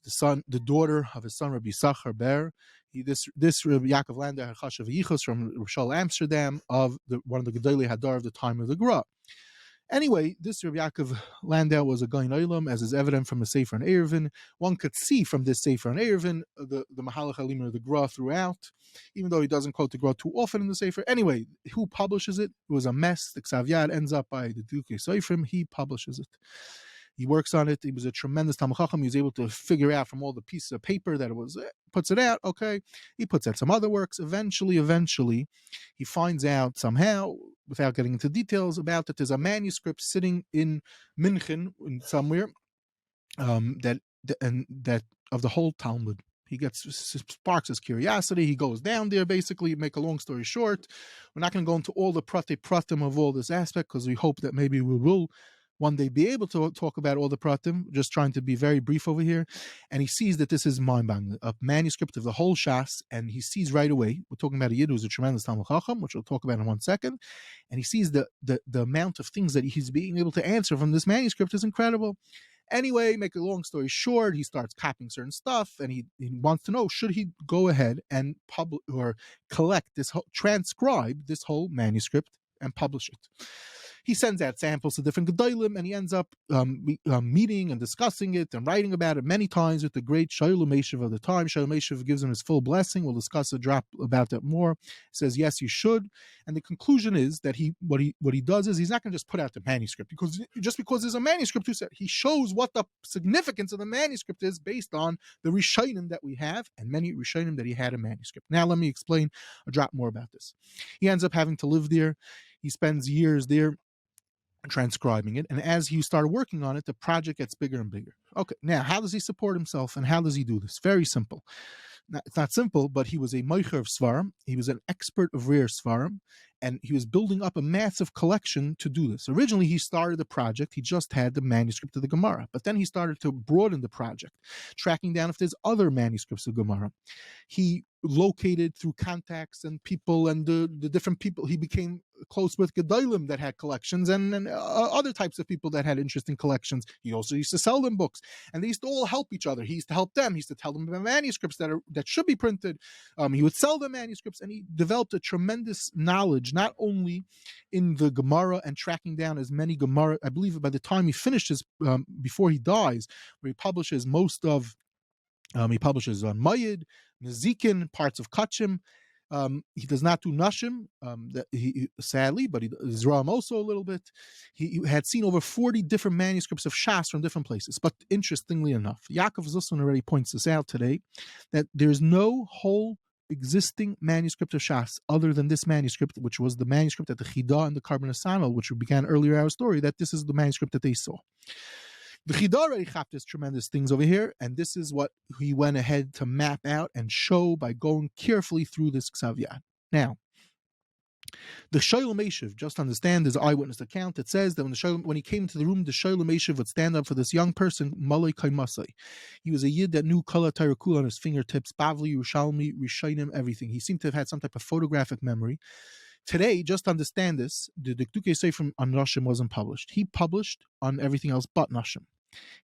the daughter of his son Rabbi Yisachar Ber. This Rabbi Yaakov Landau had Chashav Yichos from Rishon Amsterdam, of one of the Gedolei Hadar of the time of the Gemara. Anyway, this Rabbi Yaakov Landau was a Gaon Olam, as is evident from the Sefer and Eruvin. One could see from this Sefer and Eruvin the Mahalach Halimah of the Gemara throughout, even though he doesn't quote the Gemara too often in the Sefer. Anyway, who publishes it? It was a mess. The Ksav Yad ends up by the Dikdukei Sofrim. He publishes it. He works on it. He was a tremendous Talmid Chacham. He was able to figure out from all the pieces of paper that it was, puts it out. Okay. He puts out some other works. Eventually, he finds out somehow, without getting into details about it, there's a manuscript sitting in München somewhere that of the whole Talmud. He sparks his curiosity. He goes down there, basically. Make a long story short, we're not going to go into all the pratim of all this aspect, because we hope that maybe we will one day be able to talk about all the pratim, just trying to be very brief over here. And he sees that this is a manuscript of the whole Shas, and he sees right away, we're talking about a Yid who's a tremendous Talmid Chacham, which we'll talk about in 1 second, and he sees the amount of things that he's being able to answer from this manuscript is incredible. Anyway, make a long story short, he starts copying certain stuff, and he wants to know, should he go ahead and publish or collect this transcribe this whole manuscript and publish it. He sends out samples to different gedolim, and he ends up meeting and discussing it and writing about it many times with the great Shalom Meshiv of the time. Shalom Meshiv gives him his full blessing. We'll discuss a drop about that more. He says, yes, you should. And the conclusion is that what he does is he's not going to just put out the manuscript because there's a manuscript. He shows what the significance of the manuscript is based on the Rishonim that we have and many Rishonim that he had a manuscript. Now let me explain a drop more about this. He ends up having to live there. He spends years there transcribing it, and as he started working on it, the project gets bigger and bigger. Okay, now how does he support himself and how does he do this? Very simple. Now, it's not simple, but he was a moicher of svarim. He was an expert of rare svarim, and he was building up a massive collection to do this. Originally, he started the project. He just had the manuscript of the Gemara, but then he started to broaden the project, tracking down if there's other manuscripts of Gemara. He located through contacts and people and the different people. He became close with Gedolim that had collections and other types of people that had interesting collections. He also used to sell them books, and they used to all help each other. He used to help them. He used to tell them about manuscripts that should be printed. He would sell the manuscripts, and he developed a tremendous knowledge, not only in the Gemara and tracking down as many Gemara. I believe by the time he finished his, before he dies, where he publishes most of, he publishes on Mayid, Nezikin, parts of Kachim. He does not do Nashim, sadly, but he does Ram also a little bit. He had seen over 40 different manuscripts of Shas from different places. But interestingly enough, Yaakov Zusman already points this out today, that there's no whole existing manuscript of Shas other than this manuscript, which was the manuscript at the Chida and the Korban Nesanel, which we began earlier our story, that this is the manuscript that they saw. The Chida already chapped this tremendous things over here, and this is what he went ahead to map out and show by going carefully through this Ksav Yad. Now, the Shalom Meshiv, just understand, there's an eyewitness account that says that when he came into the room, the Shalom Meshiv would stand up for this young person, Malay Kaimasai. He was a Yid that knew Kala Tairakul on his fingertips, Bavli, Yerushalmi, Rishonim, everything. He seemed to have had some type of photographic memory. Today, just understand this, the Dikdukei Sefer on Nashim wasn't published. He published on everything else but Nashim.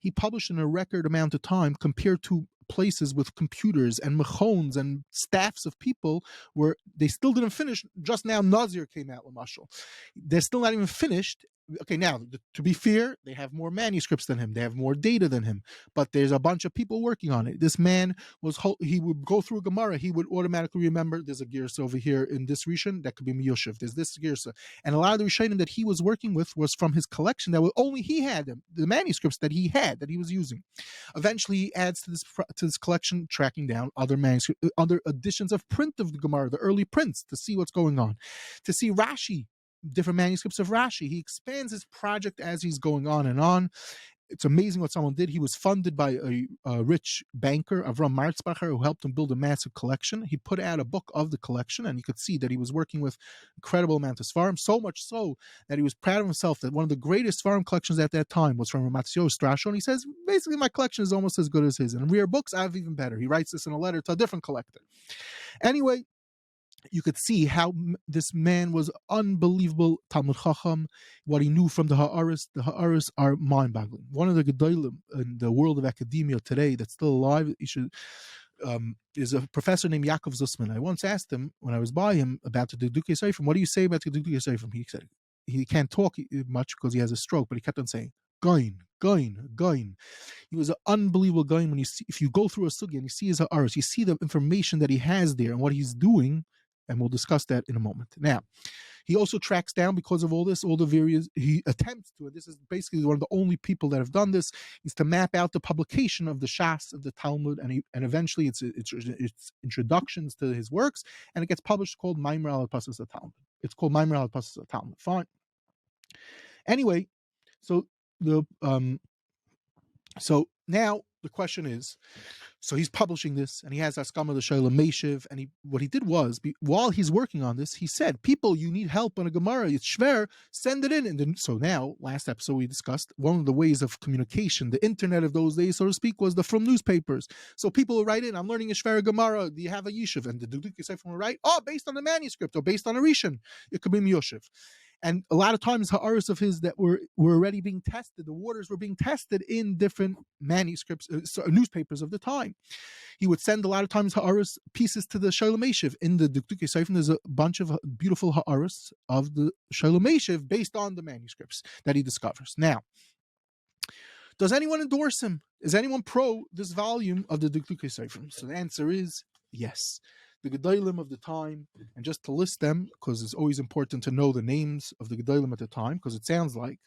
He published in a record amount of time compared to places with computers and mechons and staffs of people where they still didn't finish. Just now, Nazir came out, Lamashal. They're still not even finished. Okay, now, to be fair, they have more manuscripts than him. They have more data than him. But there's a bunch of people working on it. This man he would go through a Gemara. He would automatically remember there's a Girsa over here in this Rishon. That could be Miyoshev. There's this Girsa. And a lot of the Rishonim that he was working with was from his collection that only he had them, the manuscripts that he had, that he was using. Eventually, he adds to this collection, tracking down other manuscripts, other editions of print of the Gemara, the early prints, to see what's going on. To see Rashi, different manuscripts of Rashi. He expands his project as he's going on and on. It's amazing what someone did. He was funded by a rich banker, Avram Marzbacher, who helped him build a massive collection. He put out a book of the collection, and you could see that he was working with incredible amount of Sfarim, so much so that he was proud of himself that one of the greatest Sfarim collections at that time was from Ramatzio Strasho, and he says, basically, my collection is almost as good as his. And in rare books, I have even better. He writes this in a letter to a different collector. Anyway, you could see how this man was unbelievable Talmud Chacham, what he knew from the Ha'aris. The Ha'aris are mind-boggling. One of the Gedolim in the world of academia today that's still alive is a professor named Yaakov Zusman. I once asked him, when I was by him, about the Dikdukei Sofrim, what do you say about the Dikdukei Sofrim? He said he can't talk much because he has a stroke, but he kept on saying, Goin. He was an unbelievable guy. If you go through a sugi and you see his Ha'aris, you see the information that he has there and what he's doing. And we'll discuss that in a moment. Now, he also tracks down, because of all this, all the various, he attempts to, and this is basically one of the only people that have done this, is to map out the publication of the Shas, of the Talmud, and eventually it's introductions to his works, and it gets published called Maimer al Pasas Talmud. It's called Maimer al Pasas Talmud. Fine. Anyway, so now the question is, so he's publishing this, and he has Askama the Shalom Meshiv, and what he did was, while he's working on this, he said, people, you need help on a Gemara, it's shver, send it in. And then, so now, last episode we discussed, one of the ways of communication, the internet of those days, so to speak, was from newspapers. So people will write in, I'm learning a shver Gemara, do you have a yishuv? And the Dikdukei Sefer will write, based on the manuscript, or based on a Rishon, it could be Miyoshev. And a lot of times ha'aros of his that were already being tested, the waters were being tested in different manuscripts, newspapers of the time. He would send a lot of times ha'aros pieces to the Sholem Eshiv. In the Dikdukei Sofrim, there's a bunch of beautiful ha'aros of the Sholem Eshiv based on the manuscripts that he discovers. Now, does anyone endorse him? Is anyone pro this volume of the Dikdukei Sofrim? So the answer is yes. The Gedolim of the time, and just to list them, because it's always important to know the names of the Gedolim at the time, because it sounds like,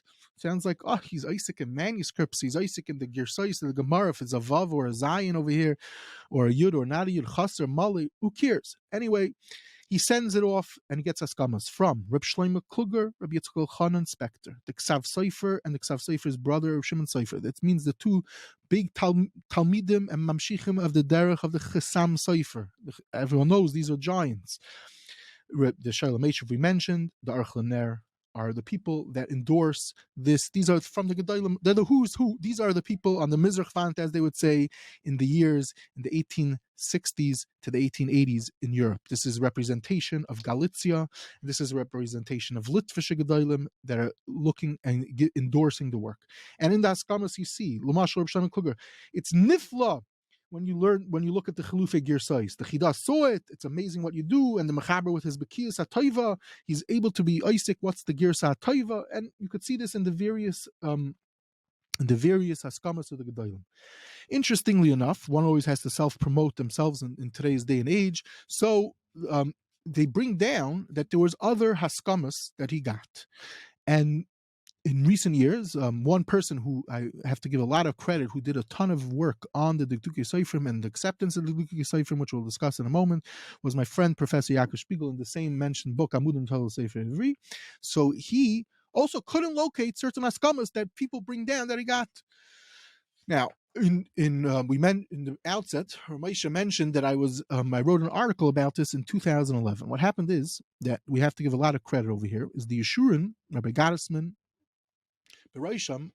oh, he's Isaac in manuscripts, he's Isaac in the Girsa, the Gemara, if it's a Vav or a Zayin over here, or a Yud or not a Yud, Chas or Mali, who cares? Anyway, he sends it off and he gets askamas from Reb Shlomo Kluger, Reb Yitzchak Chanan Spector, the Ksav Sofer and the Ksav Sofer's brother, Reb Shimon Sofer. That means the two big Talmidim and Mamshichim of the Derech of the Chesam Sofer. Everyone knows these are giants. The Sholem Eshiv we mentioned, the Aruch LaNer are the people that endorse this. These are from the Gedolim. They're the who's who. These are the people on the Mizrach Font, as they would say, in the 1860s to the 1880s in Europe. This is representation of Galicia. This is a representation of Litvische Gedolim that are looking and endorsing the work. And in the Askamas you see, L'mashal Reb Shlomo Kluger, it's nifla. When you look at the Chalufei Girsais, the Chida saw it, it's amazing what you do, and the Mechaber with his Bekiyas HaToiva, he's able to be Isaac, what's the Girsa HaToiva, and you could see this in the various Haskamas of the Gedolim. Interestingly enough, one always has to self-promote themselves in today's day and age, so they bring down that there was other Haskamas that he got, and in recent years, one person who I have to give a lot of credit, who did a ton of work on the Dikdukei Sofrim and the acceptance of the Dikdukei Sofrim, which we'll discuss in a moment, was my friend Professor Yaakov Spiegel in the same mentioned book, Amudim Tol Sefer Ivri. So he also couldn't locate certain askamas that people bring down that he got. Now, in the outset, Ramesha mentioned that I wrote an article about this in 2011. What happened is that we have to give a lot of credit over here. Is the Yeshurin, Rabbi Gottesman, Rishon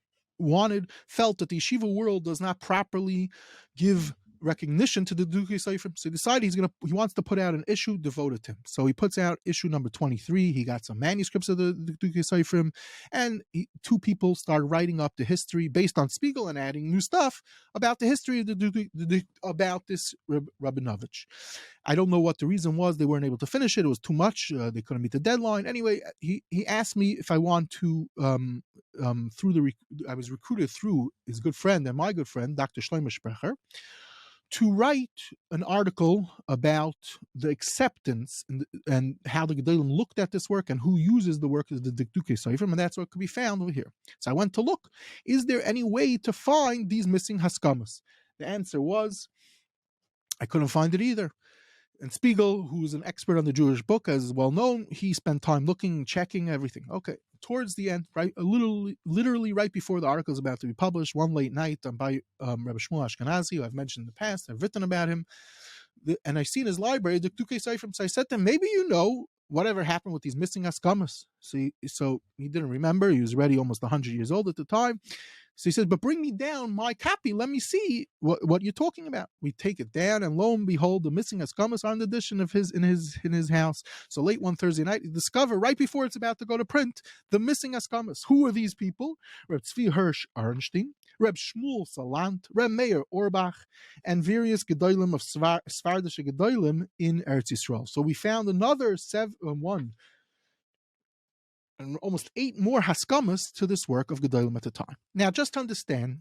felt that the yeshiva world does not properly give recognition to the Dikdukei Sofrim, so he decided he wants to put out an issue devoted to him. So he puts out issue number 23. He got some manuscripts of the Dikdukei Sofrim, and two people started writing up the history based on Spiegel and adding new stuff about the history of about this Rabinovich. I don't know what the reason was. They weren't able to finish it. It was too much. They couldn't meet the deadline. Anyway, he asked me if I want to, I was recruited through his good friend and my good friend, Dr. Shlomo Sprecher, to write an article about the acceptance and how the Gedolim looked at this work and who uses the work as the Dikdukei Sofrim, and that's what could be found over here. So I went to look, is there any way to find these missing Haskamas? The answer was, I couldn't find it either. And Spiegel, who's an expert on the Jewish book, as is well known, he spent time looking, checking everything. Okay, towards the end, right, literally right before the article is about to be published, one late night, by Rabbi Shmuel Ashkenazi, who I've mentioned in the past, I've written about him, and I see in his library the Dikdukei Sofrim. So I said to him, maybe you know whatever happened with these missing Haskamas. So he didn't remember. He was already almost 100 years old at the time. So he said, but bring me down my copy. Let me see what you're talking about. We take it down, and lo and behold, the missing Haskamas are in the edition of in his house. So late one Thursday night, you discover right before it's about to go to print the missing Haskamas. Who are these people? Reb Tzvi Hirsch Arnstein, Reb Shmuel Salant, Reb Meir Orbach, and various Gedolim of Svardische Gedolim in Eretz Yisrael. So we found another and almost 8 more Haskamas to this work of Gedolim at the time. Now, just to understand,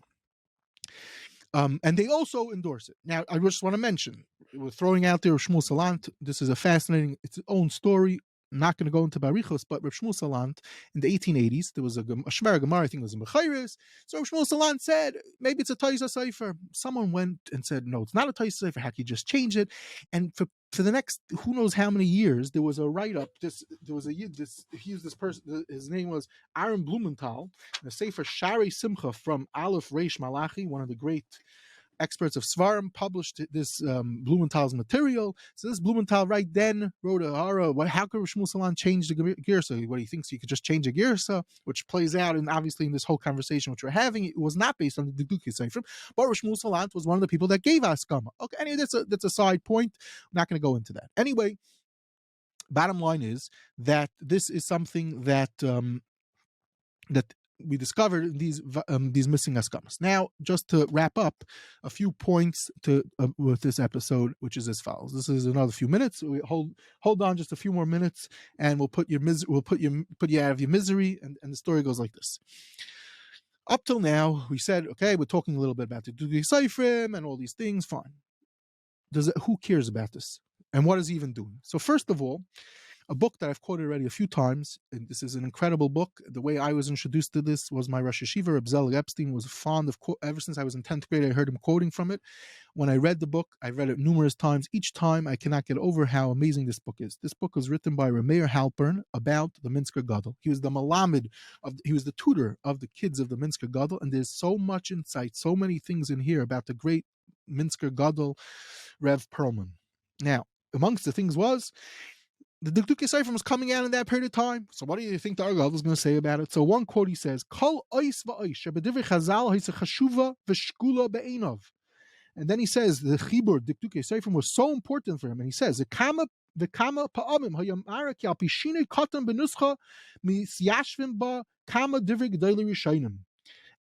and they also endorse it. Now, I just want to mention, we're throwing out there Shmuel Salant. This is a fascinating, its own story. I'm not going to go into Barichos, but Reb Shmuel Salant, in the 1880s, there was a Gemara, I think it was in Bechayres. So Reb Shmuel Salant said, maybe it's a Taisa Sefer. Someone went and said, no, it's not a Taisa Sefer. How can you just change it? And for the next, who knows how many years, there was a write-up. This person, his name was Aaron Blumenthal, the Sefer Shari Simcha from Aleph Reish Malachi, one of the great experts of Svarim, published this Blumenthal's material. So this Blumenthal right then wrote a hara. How could Shmuel Salant change the Girsa? What he thinks he could just change a Girsa, which plays out, and obviously in this whole conversation which we're having, it was not based on the Dikdukei Sofrim, but Shmuel Salant was one of the people that gave Haskama. Okay, anyway, that's a side point. I'm not going to go into that. Anyway, bottom line is that this is something that that we discovered in these missing askamas. Now, just to wrap up, a few points to with this episode, which is as follows. This is another few minutes. We hold on just a few more minutes, and we'll put you out of your misery. And the story goes like this. Up till now, we said, okay, we're talking a little bit about the Dikdukei Sofrim and all these things. Fine. Who cares about this? And what is he even doing? So first of all, a book that I've quoted already a few times, and this is an incredible book. The way I was introduced to this was my Rosh Yeshiva, Reb Zelig Epstein, was fond of, ever since I was in 10th grade, I heard him quoting from it. When I read the book, I read it numerous times. Each time, I cannot get over how amazing this book is. This book was written by Rameir Halpern about the Minsker Gadol. He was the Malamed, he was the tutor of the kids of the Minsker Gadol, and there's so much insight, so many things in here about the great Minsker Gadol, Rev Perlman. Now, amongst the things was, the Dikdukei Sofrim was coming out in that period of time. So what do you think the Argal is going to say about it? So one quote he says, Kol ois va'ois, shebedivrei Chazal ha'isa chashuva v'shkula be'einav. And then he says, the Chibur, Dikdukei Sofrim, was so important for him. And he says, V'kama pa'amim ha'yamara ki al pi shinei katan benuscha misyashvim ba kama divrei gedolei rishonim.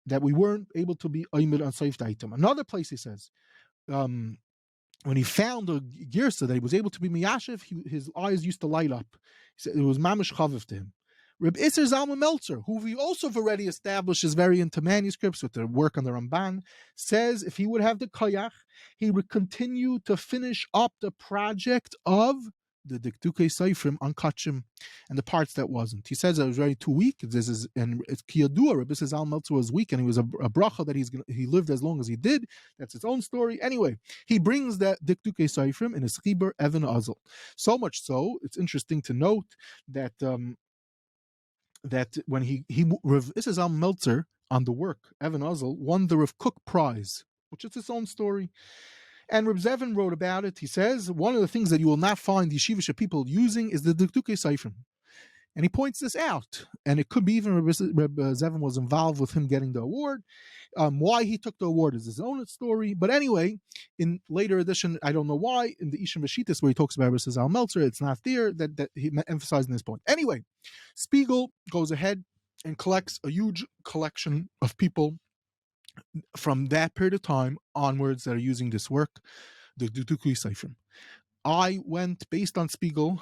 That we weren't able to be oimid on Seif Daitim. Another place he says, when he found a Girsa that he was able to be miyashiv, his eyes used to light up. He said it was mamish chaviv to him. Reb Isser Zalman Meltzer, who we also have already established is very into manuscripts with the work on the Ramban, says if he would have the koyach, he would continue to finish up the project of the Dikdukei Sofrim on Kachim and the parts that wasn't. He says it was very too weak. This is, and it's Kiyadua, Reb Isser Zalman Meltzer was weak, and he was a bracha that he lived as long as he did. That's its own story. Anyway, he brings that Dikdukei Sofrim in his Chibur Even Azal. So much so, it's interesting to note that that when Rav Isser Zalman Meltzer on the work Even Azal won the Rav Kook Prize, which is its own story. And Reb Zevin wrote about it. He says, one of the things that you will not find yeshivish people using is the Dikdukei Sofrim. And he points this out. And it could be even Reb Zevin was involved with him getting the award. Why he took the award is his own story. But anyway, in later edition, I don't know why, in the Ishim Vashitas, where he talks about Reb Isser Zalman Meltzer, it's not there that he emphasized in this point. Anyway, Spiegel goes ahead and collects a huge collection of people from that period of time onwards that are using this work, the Dikdukei Sofrim. I went, based on Spiegel,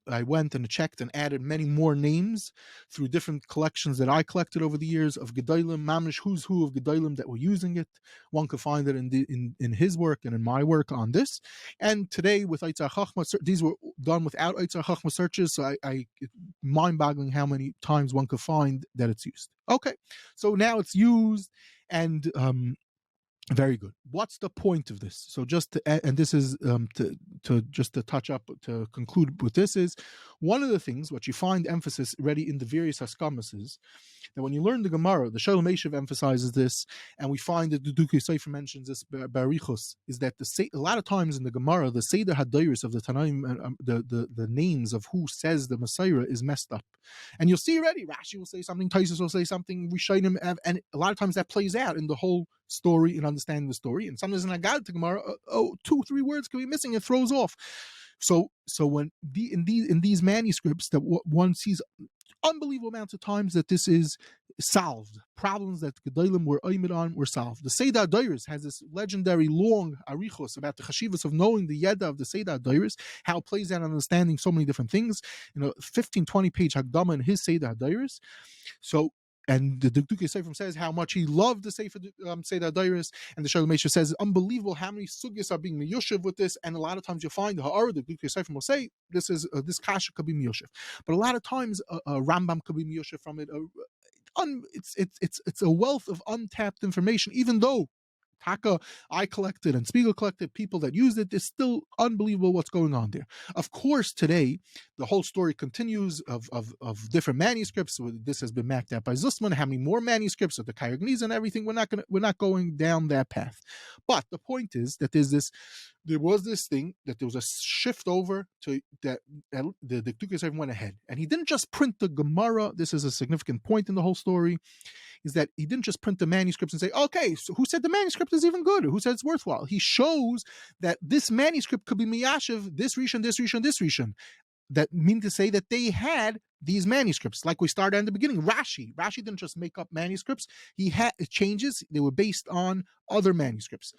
I went and checked and added many more names through different collections that I collected over the years of Gedolim, Mamish, who's who of Gedolim that were using it. One could find it in his work and in my work on this. And today with Otzar Chochmas, these were done without Otzar Chochmas searches, so it's mind-boggling how many times one could find that it's used. Okay, so now it's used, and very good. What's the point of this? So just to, and this is to touch up, to conclude with this, is one of the things what you find emphasis already in the various haskamas is that when you learn the Gemara, the Shalom Eshev emphasizes this, and we find that the Dikdukei Sofrim mentions this Barichos, is that a lot of times in the Gemara, the Seder Hadairis of the Tanaim, the names of who says the Messiah is messed up. And you'll see already, Rashi will say something, Taisus will say something, Rishonim, and a lot of times that plays out in the whole story and understanding the story. And sometimes in Agad to Gemara, 2-3 words can be missing, it throws off. So when in these manuscripts that one sees unbelievable amounts of times that this is solved. Problems that Gedolim were oimid on were solved. The Seder Dairis has this legendary long arichos about the chashivas of knowing the yeda of the Seder Dairis, how it plays out in understanding so many different things. 15-20 page Hagdama in his Seder Dairis. So, and the Dikdukei Sofrim says how much he loved the Seder Dairis, and the Shalom Eshev says it's unbelievable how many sugyas are being miyoshev with this, and a lot of times you'll find the Dikdukei Sofrim will say this kasha could be miyoshev, but a lot of times a Rambam could be miyoshev from it. It's a wealth of untapped information, even though Taka, I collected and Spiegel collected people that used it. It's still unbelievable what's going on there. Of course, today the whole story continues of different manuscripts. This has been mapped out by Zussman. How many more manuscripts of the Kayagniz and everything? We're not going down that path. But the point is that there was this thing that there was a shift over to that the Dikdukei Sofrim went ahead, and he didn't just print the Gemarah. This is a significant point in the whole story. Is that he didn't just print the manuscripts and say, okay, so who said the manuscript is even good? Or who said it's worthwhile? He shows that this manuscript could be miyashiv, this Rishon, this Rishon, this Rishon. that mean to say that they had these manuscripts. Like we started in the beginning, Rashi didn't just make up manuscripts. He had changes. They were based on other manuscripts.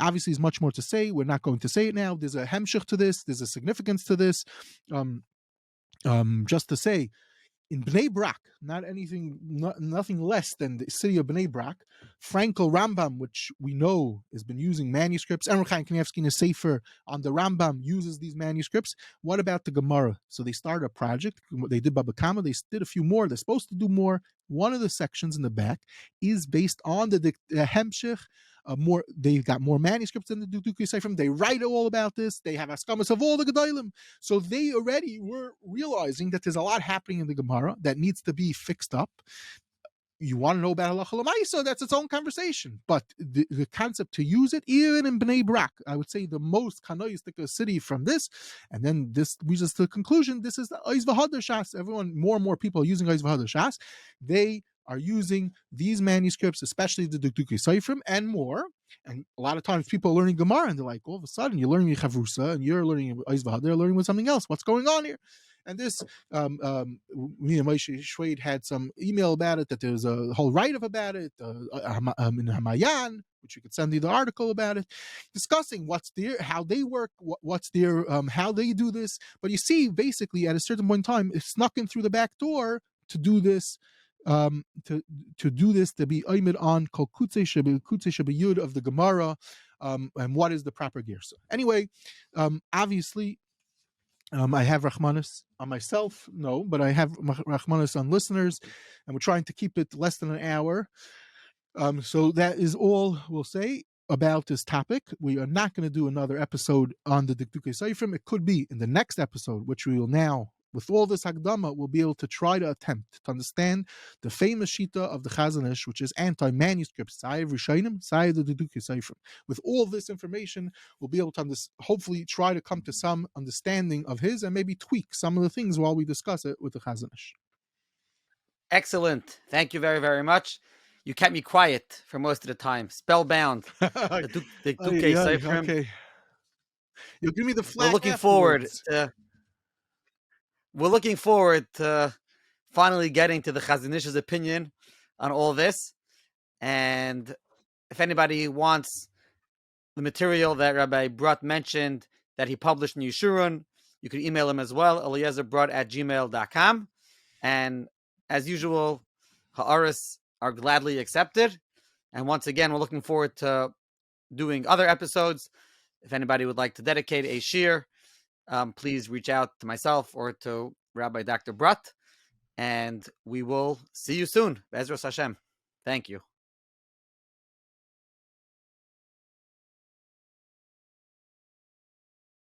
Obviously, there's much more to say. We're not going to say it now. There's a hemshich to this. There's a significance to this. Just to say, in Bnei Brak, nothing less than the city of Bnei Brak, Frankel Rambam, which we know has been using manuscripts, and Chaim Kanievsky in a Sefer on the Rambam uses these manuscripts. What about the Gemara? So they started a project. They did Baba Kama. They did a few more. They're supposed to do more. One of the sections in the back is based on the Hemshech. They've got more manuscripts than the Dikdukei Sofrim. They write all about this. They have askamas of all the Gedolim. So they already were realizing that there's a lot happening in the Gemara that needs to be fixed up. You want to know about halacha l'maisa, that's its own conversation. But the concept to use it, even in Bnei Brak, I would say the most kanoistic city from this, and then this leads us to the conclusion, this is the Oz V'Hadar Shas. More and more people are using Oz V'Hadar Shas. They are using these manuscripts, especially the Dikdukei Sofrim and more. And a lot of times people are learning Gemara and they're like, all of a sudden you're learning Chavrusa and you're learning Oz V'Hadar, they're learning with something else. What's going on here? And this, me and Moshe Shwed had some email about it, that there's a whole write-up about it, in Hamayan, which you could send you the article about it, discussing how they work, how they do this. But you see, basically, at a certain point in time, it snuck in through the back door to do this, to be oimid on kol kutzei shebeyud of the Gemara, and what is the proper Girsa. Anyway, obviously, I have Rachmanis on myself, no, but I have Rachmanis on listeners, and we're trying to keep it less than an hour. So that is all we'll say about this topic. We are not going to do another episode on the Dikdukei Sofrim. It could be in the next episode, which we will now, with all this Hagdama, we'll be able to try to attempt to understand the famous Shita of the Chazon Ish, which is anti-manuscript, Sayev Rishonim, Sayev the Dikdukei Sofrim. With all this information, we'll be able to hopefully try to come to some understanding of his and maybe tweak some of the things while we discuss it with the Chazon Ish. Excellent. Thank you very, very much. You kept me quiet for most of the time. Spellbound. The Dikdukei Sofrim. Okay. You'll give me the flag. We're looking forward to finally getting to the Chazon Ish's opinion on all this. And if anybody wants the material that Rabbi Brut mentioned that he published in Yeshurun, you can email him as well, eliezerbrut@gmail.com. And as usual, ha'aris are gladly accepted. And once again, we're looking forward to doing other episodes. If anybody would like to dedicate a shir, please reach out to myself or to Rabbi Dr. Brut, and we will see you soon. Be'ezras Hashem. Thank you.